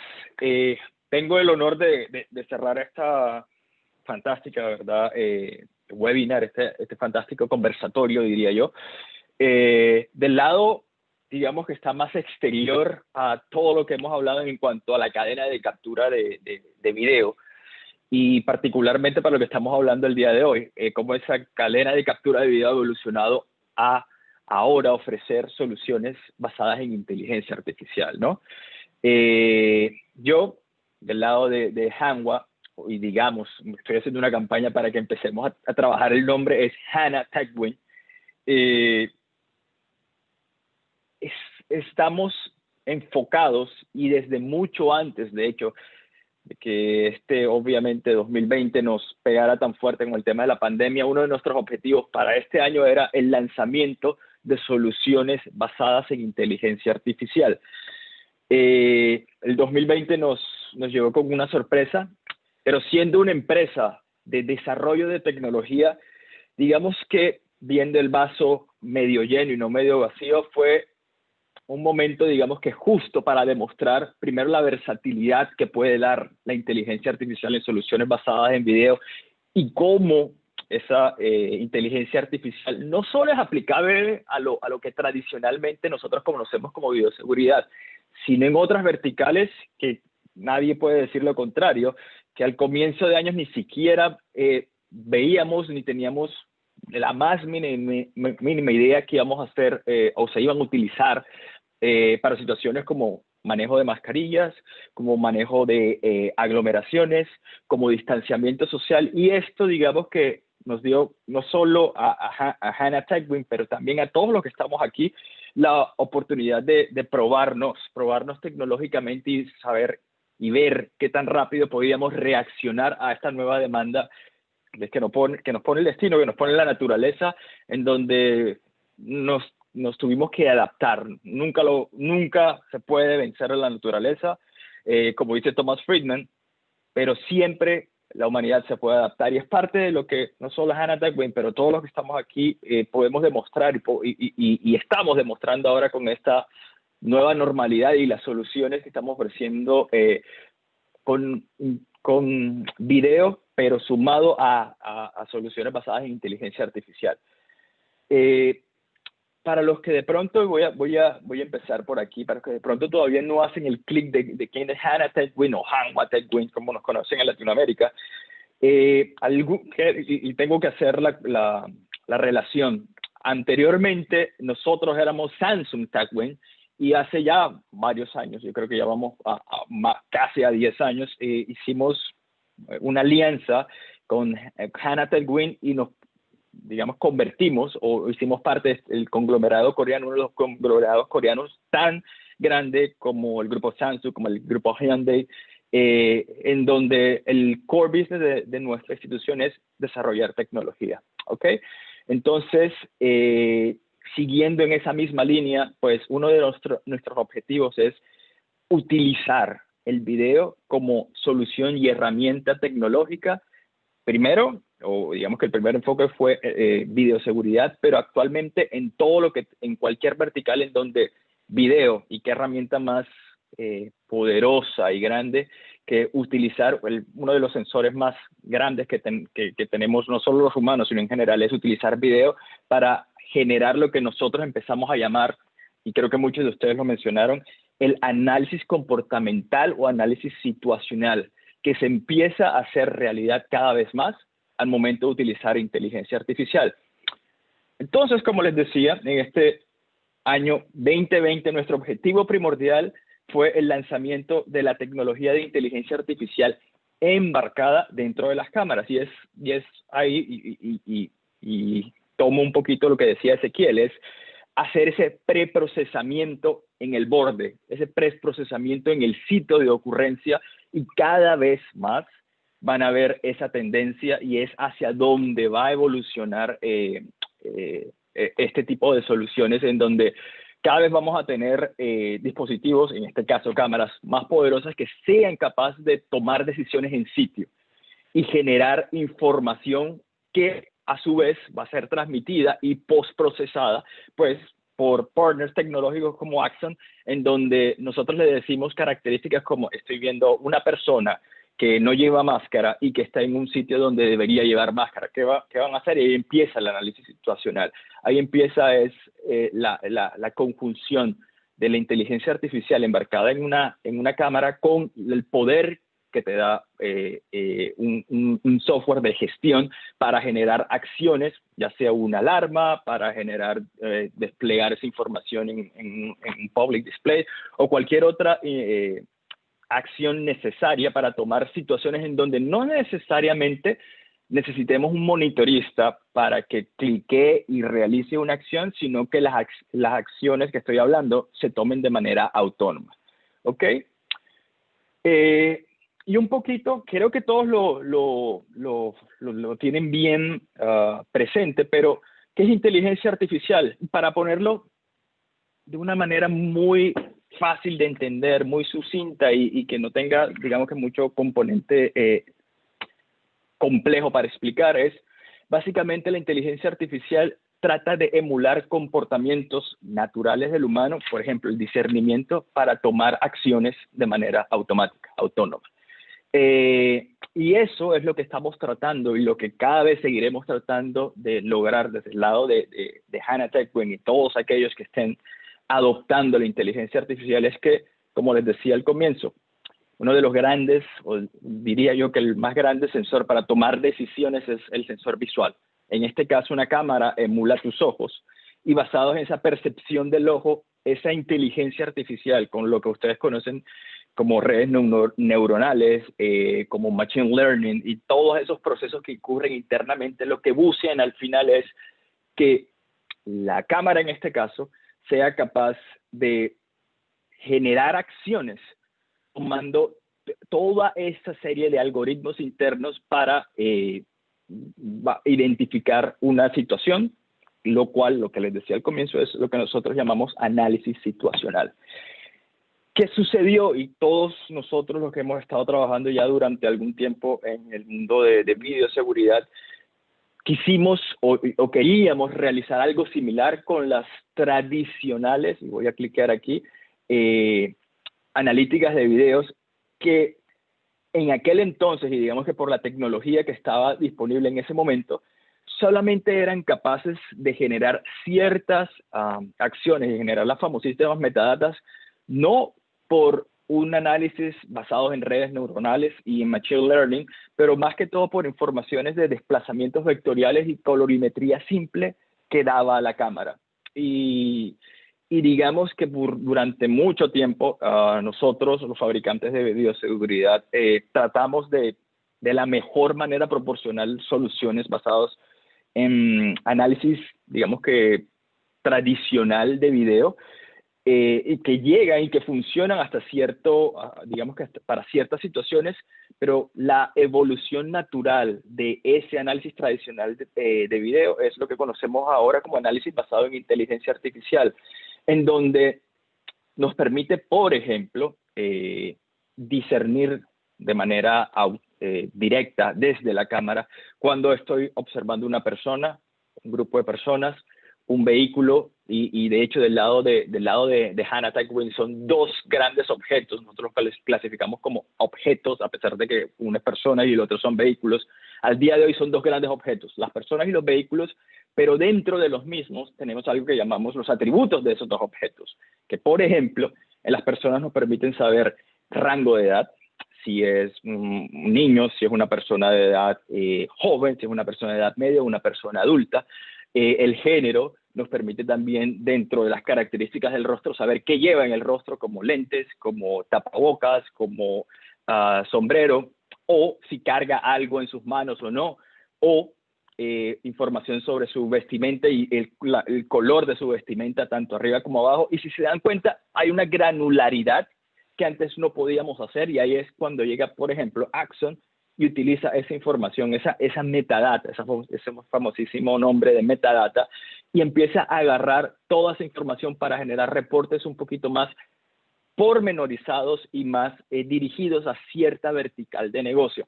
tengo el honor de cerrar esta fantástica, ¿verdad? Webinar, este fantástico conversatorio, diría yo. Del lado, digamos que está más exterior a todo lo que hemos hablado en cuanto a la cadena de captura de video. Y particularmente para lo que estamos hablando el día de hoy, cómo esa cadena de captura de video ha evolucionado a ahora ofrecer soluciones basadas en inteligencia artificial, ¿no? Yo, del lado de Hanwha, y digamos, estoy haciendo una campaña para que empecemos a trabajar el nombre, es HANA TechWin. Estamos enfocados, y desde mucho antes, de hecho, de que obviamente 2020 nos pegara tan fuerte con el tema de la pandemia, uno de nuestros objetivos para este año era el lanzamiento de soluciones basadas en inteligencia artificial. El 2020 nos llegó con una sorpresa, pero siendo una empresa de desarrollo de tecnología, digamos que viendo el vaso medio lleno y no medio vacío, fue un momento, digamos que justo para demostrar primero la versatilidad que puede dar la inteligencia artificial en soluciones basadas en video y cómo esa inteligencia artificial no solo es aplicable a lo que tradicionalmente nosotros conocemos como videoseguridad, sino en otras verticales que nadie puede decir lo contrario, que al comienzo de años ni siquiera veíamos ni teníamos la más mínima idea que íbamos a hacer o se iban a utilizar para situaciones como manejo de mascarillas, como manejo de aglomeraciones, como distanciamiento social. Y esto, digamos que nos dio no solo a Hannah Techwin, pero también a todos los que estamos aquí, la oportunidad de probarnos tecnológicamente y saber y ver qué tan rápido podíamos reaccionar a esta nueva demanda que nos pone el destino, que nos pone la naturaleza, en donde nos tuvimos que adaptar. Nunca se puede vencer a la naturaleza, como dice Thomas Friedman, pero siempre la humanidad se puede adaptar, y es parte de lo que no solo Hannah Techwin, pero todos los que estamos aquí podemos demostrar y estamos demostrando ahora con esta nueva normalidad y las soluciones que estamos ofreciendo con video, pero sumado a soluciones basadas en inteligencia artificial. Para los que de pronto, voy a empezar por aquí, para los que de pronto todavía no hacen el clic de quién es Hannah Techwin o Hanwha Techwin, como nos conocen en Latinoamérica, y tengo que hacer la relación. Anteriormente, nosotros éramos Samsung Techwin, y hace ya varios años, yo creo que ya vamos casi a 10 años, hicimos una alianza con Hannah Techwin y nos, digamos, convertimos o hicimos parte del conglomerado coreano, uno de los conglomerados coreanos tan grande como el grupo Samsung, como el grupo Hyundai, en donde el core business de nuestra institución es desarrollar tecnología, ¿ok? Entonces, siguiendo en esa misma línea, pues uno de nuestros objetivos es utilizar el video como solución y herramienta tecnológica. Primero, o digamos que el primer enfoque fue videoseguridad, pero actualmente en cualquier vertical en donde video, y qué herramienta más poderosa y grande que utilizar uno de los sensores más grandes que tenemos, no solo los humanos, sino en general, es utilizar video para generar lo que nosotros empezamos a llamar, y creo que muchos de ustedes lo mencionaron, el análisis comportamental o análisis situacional, que se empieza a hacer realidad cada vez más al momento de utilizar inteligencia artificial. Entonces, como les decía, en este año 2020, nuestro objetivo primordial fue el lanzamiento de la tecnología de inteligencia artificial embarcada dentro de las cámaras. Y es ahí, y tomo un poquito lo que decía Ezequiel, es hacer ese preprocesamiento en el borde, ese preprocesamiento en el sitio de ocurrencia, y cada vez más van a ver esa tendencia, y es hacia dónde va a evolucionar este tipo de soluciones, en donde cada vez vamos a tener dispositivos, en este caso cámaras más poderosas, que sean capaces de tomar decisiones en sitio y generar información que a su vez va a ser transmitida y postprocesada, pues, por partners tecnológicos como Axon, en donde nosotros le decimos características como: estoy viendo una persona que no lleva máscara y que está en un sitio donde debería llevar máscara. ¿Qué van a hacer? Y ahí empieza el análisis situacional. Ahí empieza la conjunción de la inteligencia artificial embarcada en una cámara con el poder que te da un software de gestión para generar acciones, ya sea una alarma, para generar, desplegar esa información en public display, o cualquier otra acción necesaria para tomar situaciones en donde no necesariamente necesitemos un monitorista para que clique y realice una acción, sino que las acciones que estoy hablando se tomen de manera autónoma. ¿Ok? Y un poquito, creo que todos lo tienen bien presente, pero ¿qué es inteligencia artificial? Para ponerlo de una manera muy fácil de entender, muy sucinta, y que no tenga, digamos que mucho componente complejo para explicar, es básicamente la inteligencia artificial trata de emular comportamientos naturales del humano, por ejemplo, el discernimiento para tomar acciones de manera automática, autónoma. Y eso es lo que estamos tratando, y lo que cada vez seguiremos tratando de lograr desde el lado de Hannah Techwin y todos aquellos que estén adoptando la inteligencia artificial, es que, como les decía al comienzo, uno de los grandes, o diría yo que el más grande sensor para tomar decisiones es el sensor visual. En este caso, una cámara emula tus ojos y basado en esa percepción del ojo, esa inteligencia artificial con lo que ustedes conocen como redes neuronales, como machine learning y todos esos procesos que ocurren internamente, lo que buscan al final es que la cámara en este caso sea capaz de generar acciones tomando toda esta serie de algoritmos internos para identificar una situación, lo cual, lo que les decía al comienzo, es lo que nosotros llamamos análisis situacional. ¿Qué sucedió? Y todos nosotros los que hemos estado trabajando ya durante algún tiempo en el mundo de videoseguridad, quisimos o queríamos realizar algo similar con las tradicionales, y voy a clicar aquí, analíticas de videos que en aquel entonces, y digamos que por la tecnología que estaba disponible en ese momento, solamente eran capaces de generar ciertas acciones y generar las famosísimas metadatas, no por un análisis basado en redes neuronales y en machine learning, pero más que todo por informaciones de desplazamientos vectoriales y colorimetría simple que daba la cámara. Y digamos que durante mucho tiempo nosotros, los fabricantes de videoseguridad, tratamos de la mejor manera proporcionar soluciones basadas en análisis, digamos que tradicional de video, y que llegan y que funcionan hasta cierto, digamos que hasta para ciertas situaciones, pero la evolución natural de ese análisis tradicional de video es lo que conocemos ahora como análisis basado en inteligencia artificial, en donde nos permite, por ejemplo, discernir de manera directa desde la cámara cuando estoy observando una persona, un grupo de personas, un vehículo, y de hecho del lado de Hannah Tech-Win son dos grandes objetos. Nosotros los clasificamos como objetos, a pesar de que una es persona y el otro son vehículos. Al día de hoy son dos grandes objetos, las personas y los vehículos, pero dentro de los mismos tenemos algo que llamamos los atributos de esos dos objetos, que por ejemplo en las personas nos permiten saber rango de edad, si es un niño, si es una persona de edad joven, si es una persona de edad media o una persona adulta. El género nos permite también, dentro de las características del rostro, saber qué lleva en el rostro, como lentes, como tapabocas, como sombrero, o si carga algo en sus manos o no, o información sobre su vestimenta y el color de su vestimenta, tanto arriba como abajo. Y si se dan cuenta, hay una granularidad que antes no podíamos hacer, y ahí es cuando llega, por ejemplo, Axon y utiliza esa información, esa metadata, ese famosísimo nombre de metadata, y empieza a agarrar toda esa información para generar reportes un poquito más pormenorizados y más dirigidos a cierta vertical de negocio.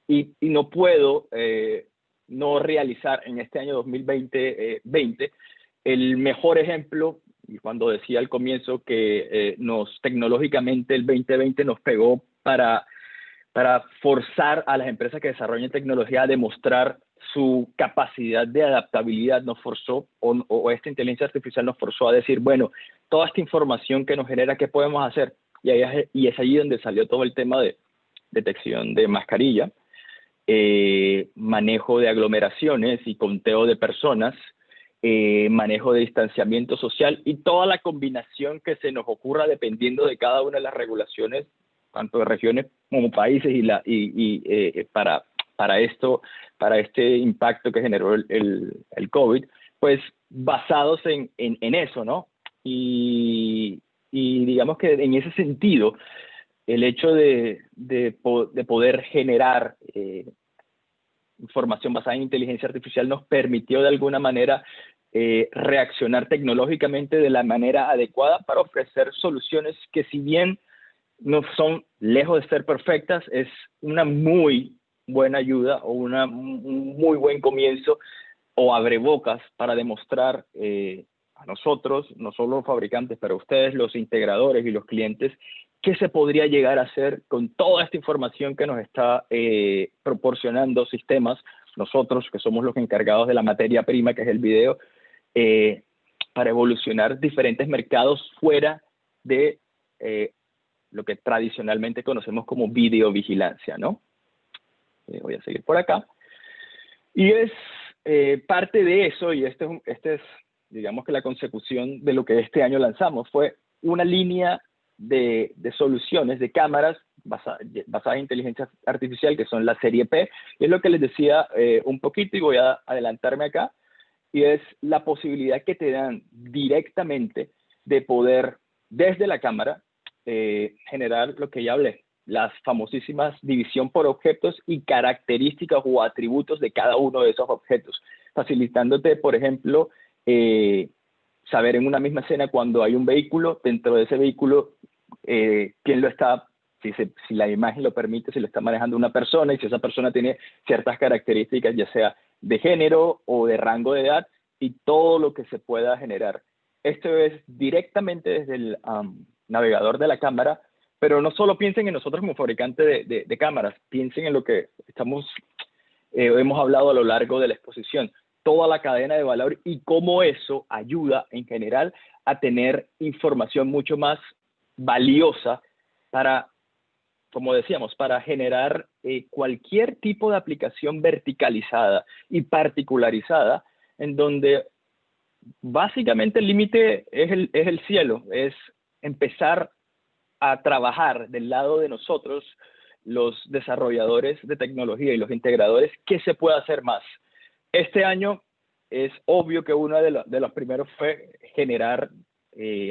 Y no puedo no realizar en este año 2020 el mejor ejemplo, y cuando decía al comienzo que tecnológicamente el 2020 nos pegó para forzar a las empresas que desarrollan tecnología a demostrar su capacidad de adaptabilidad, nos forzó, o esta inteligencia artificial nos forzó a decir, bueno, toda esta información que nos genera, ¿qué podemos hacer? Y es allí donde salió todo el tema de detección de mascarilla, manejo de aglomeraciones y conteo de personas, manejo de distanciamiento social y toda la combinación que se nos ocurra dependiendo de cada una de las regulaciones, tanto de regiones como países, para este impacto que generó el COVID, pues basados en eso, ¿no? Y digamos que en ese sentido, el hecho de poder generar información basada en inteligencia artificial nos permitió de alguna manera reaccionar tecnológicamente de la manera adecuada para ofrecer soluciones que, si bien no son lejos de ser perfectas, es una muy buena ayuda o un muy buen comienzo o abrebocas para demostrar a nosotros, no solo los fabricantes, pero a ustedes, los integradores y los clientes, qué se podría llegar a hacer con toda esta información que nos está proporcionando sistemas, nosotros que somos los encargados de la materia prima que es el video, para evolucionar diferentes mercados fuera de lo que tradicionalmente conocemos como videovigilancia, ¿no? Voy a seguir por acá. Y es parte de eso, y este es, digamos que la consecución de lo que este año lanzamos, fue una línea de soluciones, de cámaras basadas en inteligencia artificial, que son la serie P, y es lo que les decía un poquito, y voy a adelantarme acá, y es la posibilidad que te dan directamente de poder, desde la cámara, generar lo que ya hablé, las famosísimas división por objetos y características o atributos de cada uno de esos objetos, facilitándote, por ejemplo, saber en una misma escena cuando hay un vehículo, dentro de ese vehículo, quién lo está, si la imagen lo permite, si lo está manejando una persona, y si esa persona tiene ciertas características, ya sea de género o de rango de edad, y todo lo que se pueda generar. Esto es directamente desde el navegador de la cámara, pero no solo piensen en nosotros como fabricante de cámaras, piensen en lo que hemos hablado a lo largo de la exposición, toda la cadena de valor y cómo eso ayuda en general a tener información mucho más valiosa para, como decíamos, para generar cualquier tipo de aplicación verticalizada y particularizada, en donde básicamente el límite es el cielo, es empezar a trabajar del lado de nosotros, los desarrolladores de tecnología y los integradores, qué se puede hacer más. Este año es obvio que uno de los primeros fue generar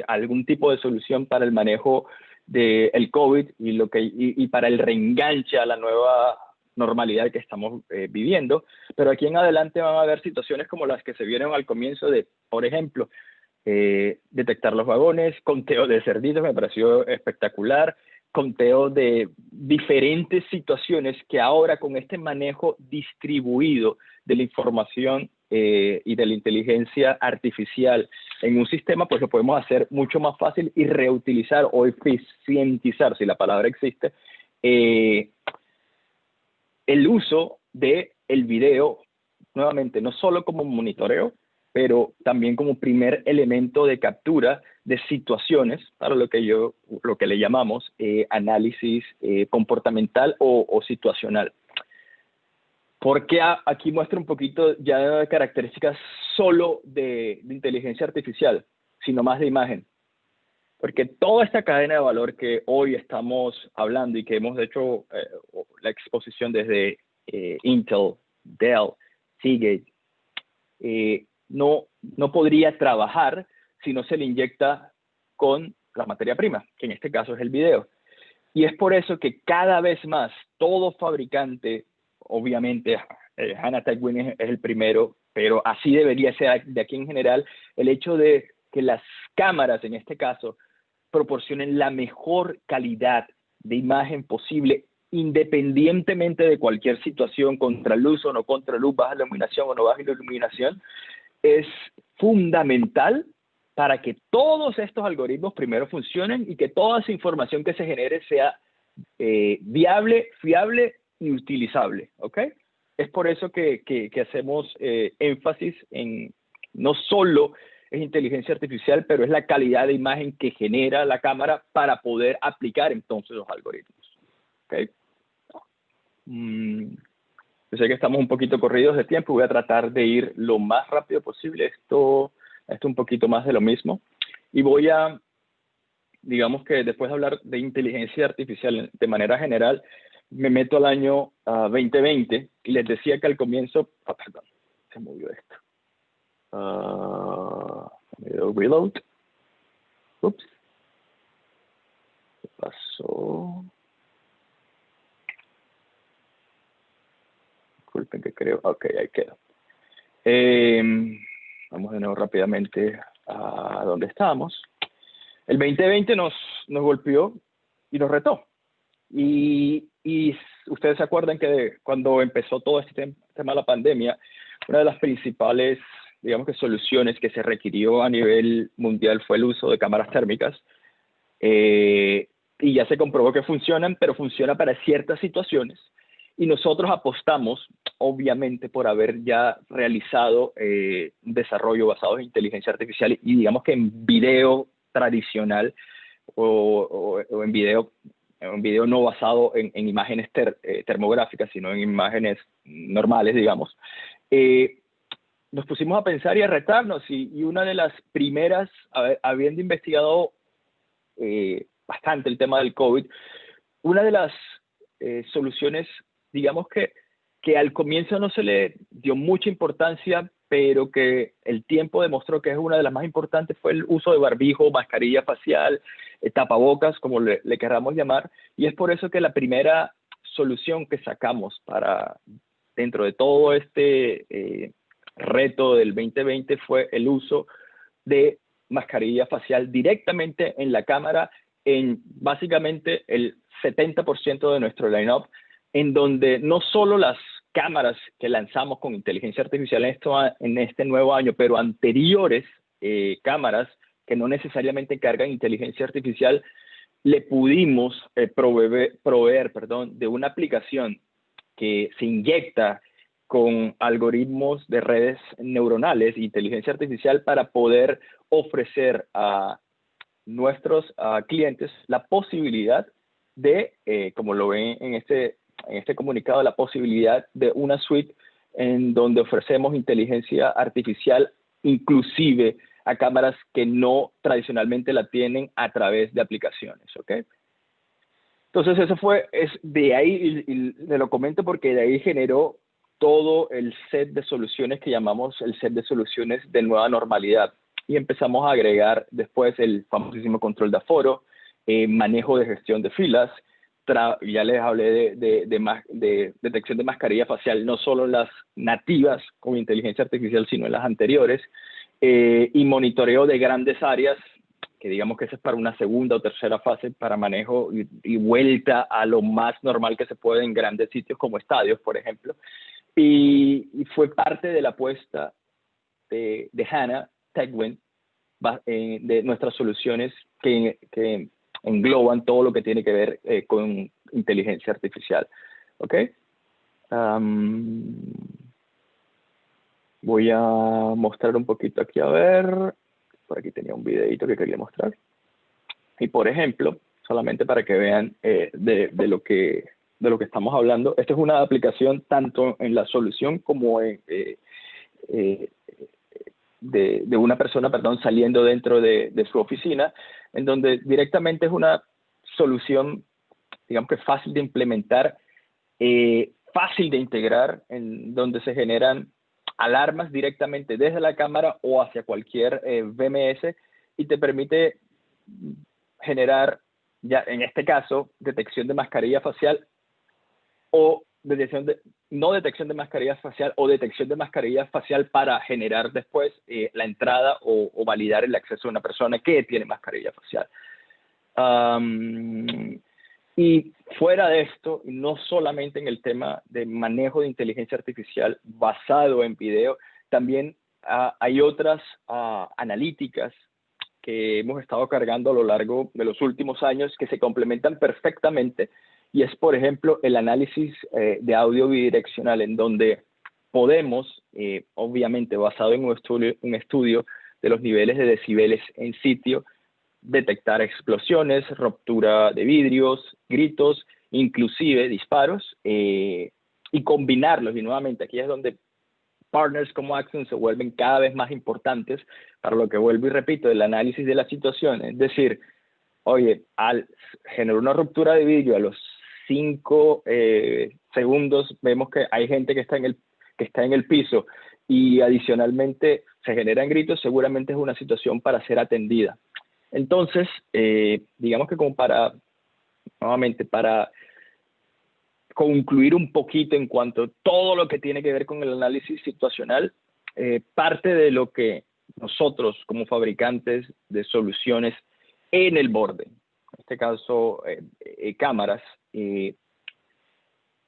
algún tipo de solución para el manejo del COVID y para el reenganche a la nueva normalidad que estamos viviendo, pero aquí en adelante van a haber situaciones como las que se vieron al comienzo de, por ejemplo, detectar los vagones, conteo de cerditos, me pareció espectacular, conteo de diferentes situaciones que ahora con este manejo distribuido de la información y de la inteligencia artificial en un sistema, pues lo podemos hacer mucho más fácil y reutilizar o eficientizar, si la palabra existe, el uso del video, nuevamente, no solo como monitoreo, pero también como primer elemento de captura de situaciones, para lo que le llamamos análisis comportamental o situacional. Porque aquí muestra un poquito ya de características solo de inteligencia artificial, sino más de imagen. Porque toda esta cadena de valor que hoy estamos hablando y que hemos hecho la exposición desde Intel, Dell, Seagate, no podría trabajar si no se le inyecta con la materia prima, que en este caso es el video. Y es por eso que cada vez más todo fabricante, obviamente HANA Techwin es el primero, pero así debería ser de aquí en general, el hecho de que las cámaras en este caso proporcionen la mejor calidad de imagen posible, independientemente de cualquier situación, contraluz o no contraluz, baja iluminación o no baja iluminación, es fundamental para que todos estos algoritmos primero funcionen y que toda esa información que se genere sea viable, fiable y utilizable, ¿ok? Es por eso que hacemos énfasis en no solo es inteligencia artificial, pero es la calidad de imagen que genera la cámara para poder aplicar entonces los algoritmos, ¿ok? Yo sé que estamos un poquito corridos de tiempo, voy a tratar de ir lo más rápido posible. Esto es un poquito más de lo mismo. Y voy a, digamos que después de hablar de inteligencia artificial de manera general, me meto al año 2020 y les decía que al comienzo, perdón, se movió esto. Reload. Ups. ¿Qué pasó? Disculpen que creo, ok, ahí quedó. Vamos de nuevo rápidamente a donde estábamos. El 2020 nos golpeó y nos retó. Y ustedes se acuerdan que cuando empezó todo este tema de la pandemia, una de las principales, digamos que soluciones que se requirió a nivel mundial fue el uso de cámaras térmicas. Y ya se comprobó que funcionan, pero funciona para ciertas situaciones. Y nosotros apostamos, obviamente, por haber ya realizado un desarrollo basado en inteligencia artificial y digamos que en video tradicional, o en video no basado en imágenes termográficas, sino en imágenes normales, digamos, nos pusimos a pensar y a retarnos, y una de las primeras, habiendo investigado bastante el tema del COVID, una de las soluciones, digamos que al comienzo no se le dio mucha importancia, pero que el tiempo demostró que es una de las más importantes, fue el uso de barbijo, mascarilla facial, tapabocas, como le queramos llamar, y es por eso que la primera solución que sacamos para dentro de todo este reto del 2020 fue el uso de mascarilla facial directamente en la cámara, en básicamente el 70% de nuestro line-up, en donde no solo las cámaras que lanzamos con inteligencia artificial en este nuevo año, pero anteriores cámaras que no necesariamente cargan inteligencia artificial, le pudimos proveer de una aplicación que se inyecta con algoritmos de redes neuronales e inteligencia artificial para poder ofrecer a nuestros clientes la posibilidad de, como lo ven en este comunicado, la posibilidad de una suite en donde ofrecemos inteligencia artificial inclusive a cámaras que no tradicionalmente la tienen a través de aplicaciones, ¿ok? Entonces de ahí, y te lo comento porque de ahí generó todo el set de soluciones que llamamos el set de soluciones de nueva normalidad. Y empezamos a agregar después el famosísimo control de aforo, manejo de gestión de filas, ya les hablé de detección de mascarilla facial, no solo las nativas con inteligencia artificial, sino en las anteriores, y monitoreo de grandes áreas, que digamos que esa es para una segunda o tercera fase para manejo y vuelta a lo más normal que se puede en grandes sitios como estadios, por ejemplo. Y fue parte de la apuesta de HANA, Techwind, de nuestras soluciones que engloban todo lo que tiene que ver con inteligencia artificial. ¿Ok? Voy a mostrar un poquito aquí, a ver. Por aquí tenía un videito que quería mostrar. Y por ejemplo, solamente para que vean de lo que estamos hablando, esta es una aplicación tanto en la solución como de una persona, saliendo dentro de su oficina, en donde directamente es una solución, digamos que fácil de implementar, fácil de integrar, en donde se generan alarmas directamente desde la cámara o hacia cualquier VMS, y te permite generar, ya en este caso, detección de mascarilla facial o no detección de mascarilla facial o detección de mascarilla facial para generar después la entrada o validar el acceso de una persona que tiene mascarilla facial. Y fuera de esto, no solamente en el tema de manejo de inteligencia artificial basado en video, también hay otras analíticas que hemos estado cargando a lo largo de los últimos años que se complementan perfectamente, y es, por ejemplo, el análisis de audio bidireccional, en donde podemos, obviamente basado en un estudio de los niveles de decibeles en sitio, detectar explosiones, ruptura de vidrios, gritos, inclusive disparos, y combinarlos. Y nuevamente, aquí es donde partners como Axon se vuelven cada vez más importantes para lo que vuelvo y repito, el análisis de la situación. Es decir, oye, al generar una ruptura de vidrio a los 5 segundos, vemos que hay gente que está en el piso y adicionalmente se generan gritos, seguramente es una situación para ser atendida. Entonces, digamos que como nuevamente, para concluir un poquito en cuanto a todo lo que tiene que ver con el análisis situacional, parte de lo que nosotros como fabricantes de soluciones en el borde, en este caso cámaras,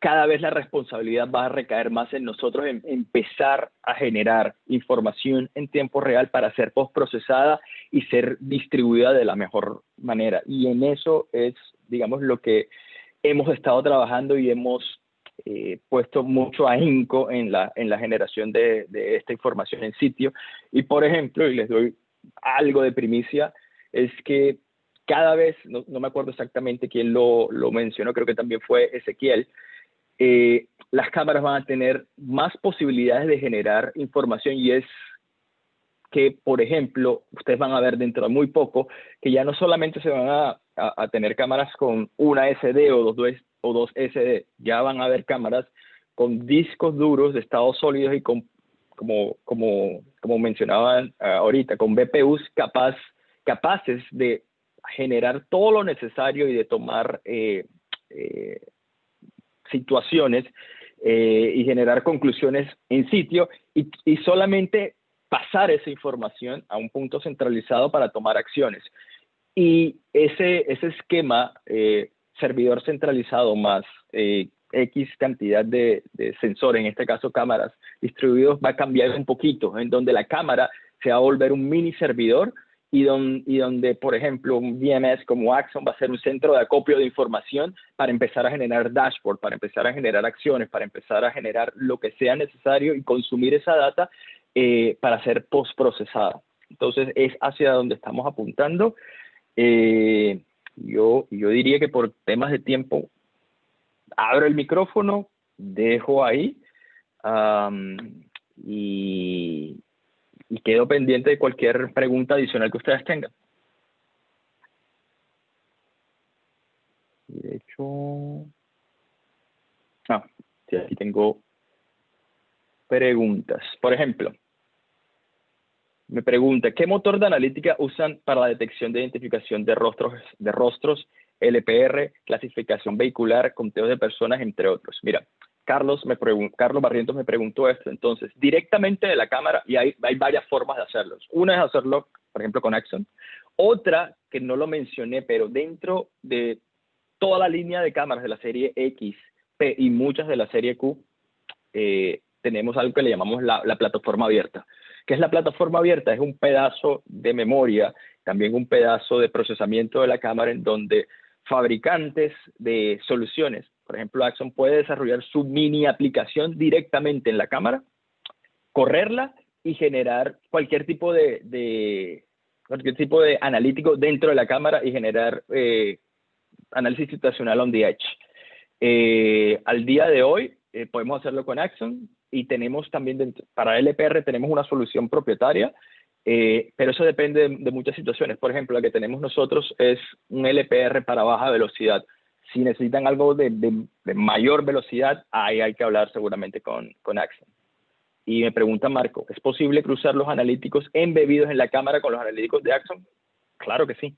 cada vez la responsabilidad va a recaer más en nosotros, en empezar a generar información en tiempo real para ser postprocesada y ser distribuida de la mejor manera. Y en eso es, digamos, lo que hemos estado trabajando y hemos puesto mucho ahínco en la generación de esta información en sitio. Y, por ejemplo, y les doy algo de primicia, es que cada vez, no me acuerdo exactamente quién lo mencionó, creo que también fue Ezequiel, las cámaras van a tener más posibilidades de generar información, y es que, por ejemplo, ustedes van a ver dentro de muy poco que ya no solamente se van a tener cámaras con una SD o dos SD, ya van a haber cámaras con discos duros de estados sólidos y con, como mencionaban ahorita, con BPUs capaces de generar todo lo necesario y de tomar situaciones y generar conclusiones en sitio, y solamente pasar esa información a un punto centralizado para tomar acciones. Y ese esquema, servidor centralizado más X cantidad de sensores, en este caso cámaras distribuidos, va a cambiar un poquito, en donde la cámara se va a volver un mini servidor, y donde, por ejemplo, un VMS como Axon va a ser un centro de acopio de información para empezar a generar dashboard, para empezar a generar acciones, para empezar a generar lo que sea necesario y consumir esa data para ser postprocesada. Entonces, es hacia donde estamos apuntando. Yo diría que por temas de tiempo, abro el micrófono, dejo ahí, y quedo pendiente de cualquier pregunta adicional que ustedes tengan. De hecho, sí, aquí tengo preguntas. Por ejemplo, me pregunta, ¿qué motor de analítica usan para la detección de identificación de rostros, LPR, clasificación vehicular, conteo de personas, entre otros? Mira, Carlos Barrientos me preguntó esto. Entonces, directamente de la cámara, y hay varias formas de hacerlo. Una es hacerlo, por ejemplo, con Axon. Otra, que no lo mencioné, pero dentro de toda la línea de cámaras de la serie X, P y muchas de la serie Q, tenemos algo que le llamamos la plataforma abierta. ¿Qué es la plataforma abierta? Es un pedazo de memoria, también un pedazo de procesamiento de la cámara, en donde fabricantes de soluciones, por ejemplo, Axon, puede desarrollar su mini aplicación directamente en la cámara, correrla y generar cualquier tipo de analítico dentro de la cámara y generar análisis situacional on the edge. Al día de hoy podemos hacerlo con Axon, y tenemos también para LPR tenemos una solución propietaria, pero eso depende de muchas situaciones. Por ejemplo, la que tenemos nosotros es un LPR para baja velocidad. Si necesitan algo de mayor velocidad, ahí hay que hablar seguramente con Axon. Y me pregunta Marco, ¿es posible cruzar los analíticos embebidos en la cámara con los analíticos de Axon? Claro que sí.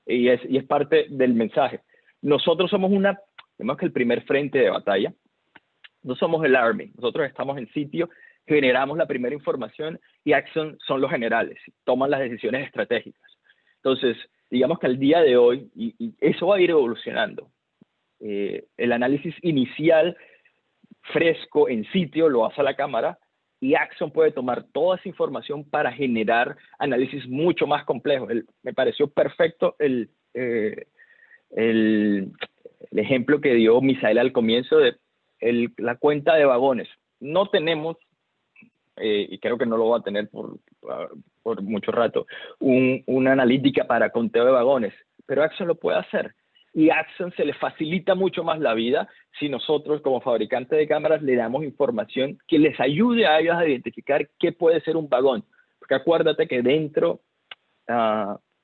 Y es parte del mensaje. Nosotros somos digamos que el primer frente de batalla. No somos el Army. Nosotros estamos en sitio, generamos la primera información, y Axon son los generales, toman las decisiones estratégicas. Entonces, digamos que al día de hoy, y eso va a ir evolucionando, el análisis inicial fresco en sitio lo hace la cámara, y Axon puede tomar toda esa información para generar análisis mucho más complejos. Me pareció perfecto el ejemplo que dio Misael al comienzo de la cuenta de vagones. No tenemos, y creo que no lo va a tener por mucho rato, una analítica para conteo de vagones, pero Axon lo puede hacer. Y Axon se le facilita mucho más la vida si nosotros, como fabricante de cámaras, le damos información que les ayude a ellos a identificar qué puede ser un vagón. Porque acuérdate que dentro de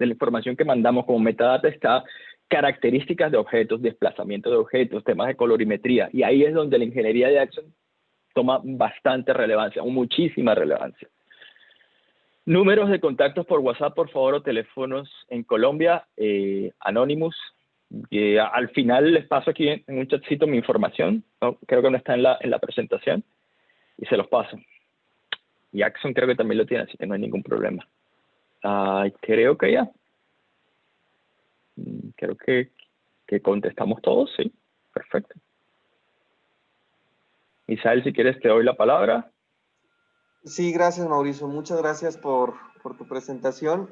la información que mandamos como metadata está características de objetos, desplazamiento de objetos, temas de colorimetría. Y ahí es donde la ingeniería de Axon toma bastante relevancia, o muchísima relevancia. Números de contactos por WhatsApp, por favor, o teléfonos en Colombia, Anonymous. Al final les paso aquí en un chatcito mi información. No, creo que no está en la presentación, y se los paso. Y Axon creo que también lo tiene, así que no hay ningún problema. Creo que ya. Creo que contestamos todos, sí. Perfecto. Isael, si quieres te doy la palabra. Sí, gracias, Mauricio. Muchas gracias por tu presentación.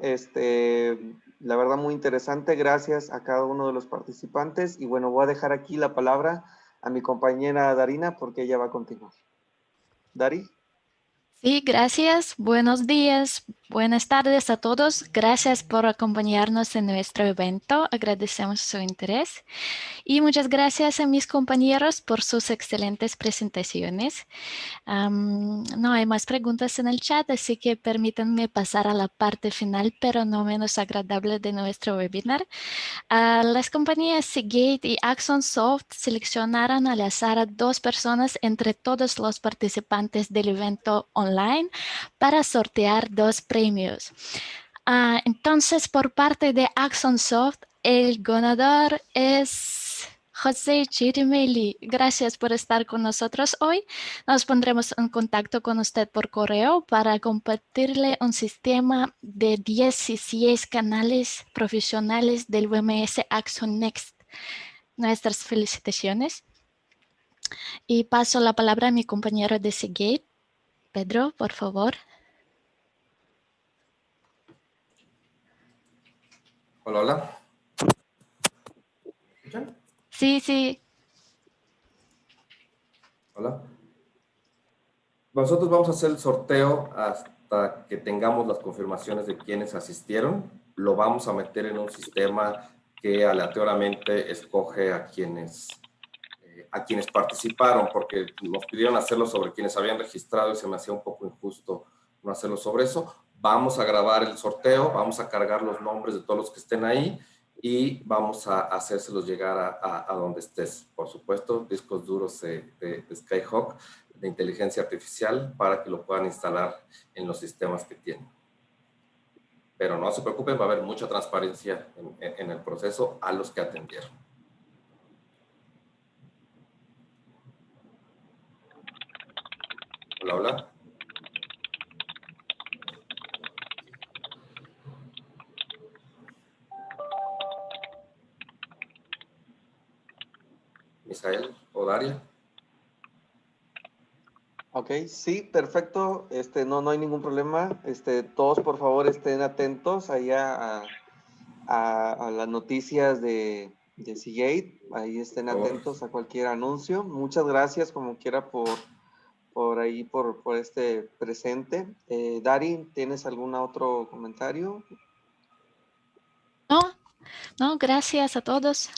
La verdad, muy interesante. Gracias a cada uno de los participantes. Y bueno, voy a dejar aquí la palabra a mi compañera Darina, porque ella va a continuar. Dari. Sí, gracias. Buenos días, buenas tardes a todos. Gracias por acompañarnos en nuestro evento. Agradecemos su interés. Y muchas gracias a mis compañeros por sus excelentes presentaciones. No hay más preguntas en el chat, así que permítanme pasar a la parte final, pero no menos agradable de nuestro webinar. Las compañías Seagate y Axon Soft seleccionaron al azar a 2 personas entre todos los participantes del evento online para sortear 2 premios. Entonces, por parte de Axon Soft, el ganador es José Chirimeli. Gracias por estar con nosotros hoy. Nos pondremos en contacto con usted por correo para compartirle un sistema de 16 canales profesionales del WMS Axon Next. Nuestras felicitaciones. Y paso la palabra a mi compañero de Seagate. Pedro, por favor. Hola, hola. ¿Escuchan? Sí, sí. Hola. Nosotros vamos a hacer el sorteo hasta que tengamos las confirmaciones de quienes asistieron. Lo vamos a meter en un sistema que aleatoriamente escoge a quienes participaron, porque nos pidieron hacerlo sobre quienes habían registrado y se me hacía un poco injusto no hacerlo sobre eso. Vamos a grabar el sorteo, vamos a cargar los nombres de todos los que estén ahí y vamos a hacérselos llegar a donde estés. Por supuesto, discos duros de Skyhawk, de inteligencia artificial, para que lo puedan instalar en los sistemas que tienen. Pero no se preocupen, va a haber mucha transparencia en el proceso a los que atendieron. Hola, hola. Misael o Daria. Ok, sí, perfecto. No hay ningún problema. Todos por favor estén atentos allá a las noticias de Seagate. Ahí estén atentos a cualquier anuncio. Muchas gracias como quiera por este presente. Dari, ¿tienes algún otro comentario? No, gracias a todos.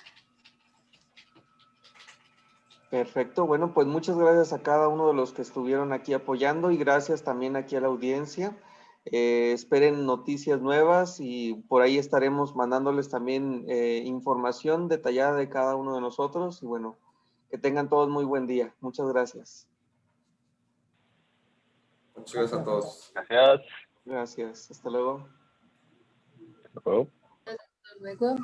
Perfecto, bueno, pues muchas gracias a cada uno de los que estuvieron aquí apoyando y gracias también aquí a la audiencia. Esperen noticias nuevas y por ahí estaremos mandándoles también información detallada de cada uno de nosotros y bueno, que tengan todos muy buen día. Muchas gracias. Muchas gracias a todos. Gracias. Gracias, hasta luego. Hasta luego. Hasta luego.